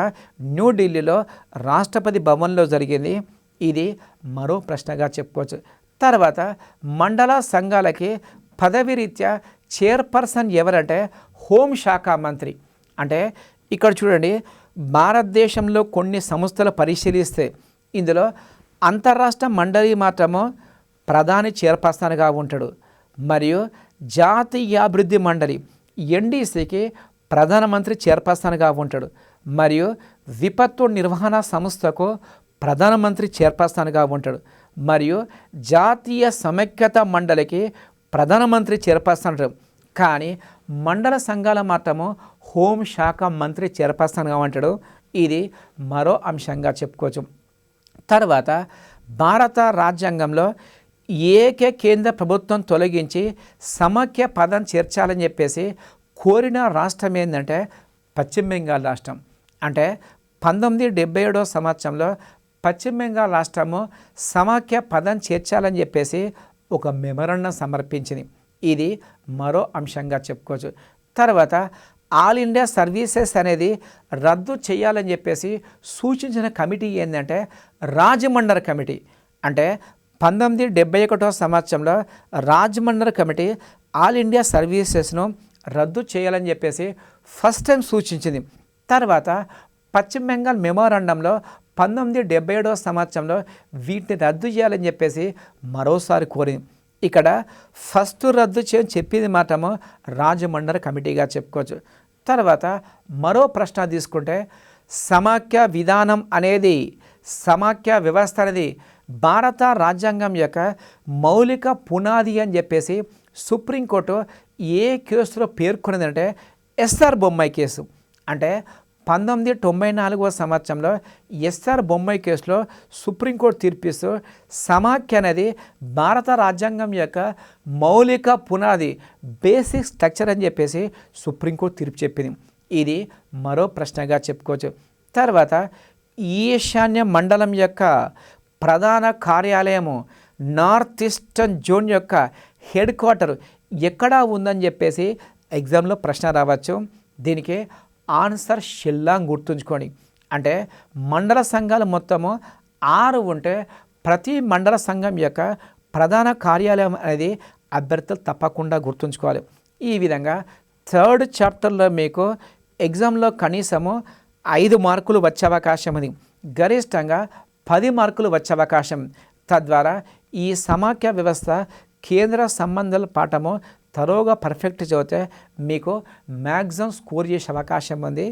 న్యూఢిల్లీలో రాష్ట్రపతి భవన్లో జరిగింది. ఇది మరో ప్రశ్నగా చెప్పుకోవచ్చు. తర్వాత మండల సంఘాలకి పదవి రీత్యా చైర్పర్సన్ ఎవరంటే హోంశాఖ మంత్రి. అంటే ఇక్కడ చూడండి, భారతదేశంలో కొన్ని సంస్థలు పరిశీలిస్తే ఇందులో అంతర్రాష్ట్ర మండలి మాత్రము ప్రధాని చైర్పర్సన్గా ఉంటాడు, మరియు జాతీయాభివృద్ధి మండలి ఎన్డీసీకి ప్రధానమంత్రి చైర్పర్సన్గా ఉంటాడు, మరియు విపత్తు నిర్వహణ సంస్థకు ప్రధానమంత్రి చైర్పర్సన్గా ఉంటాడు, మరియు జాతీయ సమైక్యత మండలికి ప్రధానమంత్రి చైర్పర్సన్ ఉంటాడు. కానీ మండల సంఘాల మాత్రము హోంశాఖ మంత్రి చైర్పర్సన్గా ఉంటాడు. ఇది మరో అంశంగా చెప్పుకోవచ్చు. తర్వాత భారత రాజ్యాంగంలో ఏకే కేంద్ర ప్రభుత్వం తొలగించి సమాఖ్య పదం చేర్చాలని చెప్పేసి కోరిన రాష్ట్రం ఏంటంటే పశ్చిమ బెంగాల్ రాష్ట్రం. అంటే 1977 సంవత్సరంలో పశ్చిమ బెంగాల్ రాష్ట్రము సమాఖ్య పదం చేర్చాలని చెప్పేసి ఒక మెమరాండం సమర్పించింది. ఇది మరో అంశంగా చెప్పుకోవచ్చు. తర్వాత ఆల్ ఇండియా సర్వీసెస్ అనేది రద్దు చేయాలని చెప్పేసి సూచించిన కమిటీ ఏంటంటే రాజమండ్రి కమిటీ. అంటే 1971 సంవత్సరంలో రాజమండ్రి కమిటీ ఆల్ ఇండియా సర్వీసెస్ను రద్దు చేయాలని చెప్పేసి ఫస్ట్ టైం సూచించింది. తర్వాత పశ్చిమ బెంగాల్ మెమోరాండంలో 1977 సంవత్సరంలో వీటిని రద్దు చేయాలని చెప్పేసి మరోసారి కోరింది. ఇక్కడ ఫస్ట్ రద్దు చేయని చెప్పింది మాత్రము రాజమండ్రి కమిటీగా చెప్పుకోవచ్చు. తర్వాత మరో ప్రశ్న తీసుకుంటే సమాఖ్య విధానం అనేది, సమాఖ్య వ్యవస్థ అనేది భారత రాజ్యాంగం యొక్క మౌలిక పునాది అని చెప్పేసి సుప్రీంకోర్టు ఏ కేసులో పేర్కొన్నదంటే ఎస్ఆర్ బొమ్మాయి కేసు. అంటే 1994 సంవత్సరంలో ఎస్ఆర్ బొమ్మాయి కేసులో సుప్రీంకోర్టు తీర్పిస్తూ సమాఖ్య అనేది భారత రాజ్యాంగం యొక్క మౌలిక పునాది, బేసిక్ స్ట్రక్చర్ అని చెప్పేసి సుప్రీంకోర్టు తీర్పు చెప్పింది. ఇది మరో ప్రశ్నగా చెప్పుకోవచ్చు. తర్వాత ఈశాన్య మండలం యొక్క ప్రధాన కార్యాలయము, నార్త్ ఈస్టర్న్ జోన్ యొక్క హెడ్ క్వార్టర్ ఎక్కడ ఉందని చెప్పేసి ఎగ్జామ్లో ప్రశ్న రావచ్చు. దీనికి ఆన్సర్ షిల్లాంగ్ గుర్తుంచుకోండి. అంటే మండల సంఘాలు మొత్తము 6 ఉంటే ప్రతి మండల సంఘం యొక్క ప్రధాన కార్యాలయం అనేది అభ్యర్థులు తప్పకుండా గుర్తుంచుకోవాలి. ఈ విధంగా 3rd చాప్టర్లో మీకు ఎగ్జామ్లో కనీసము 5 మార్కులు వచ్చే అవకాశం ఉంది, గరిష్టంగా 10 మార్కులు వచ్చే అవకాశం. తద్వారా ఈ సమాఖ్య వ్యవస్థ కేంద్ర సంబంధాల పాఠము తరోగా పర్ఫెక్ట్ చదివితే మీకు మ్యాక్సిమం స్కోర్ చేసే అవకాశం ఉంది.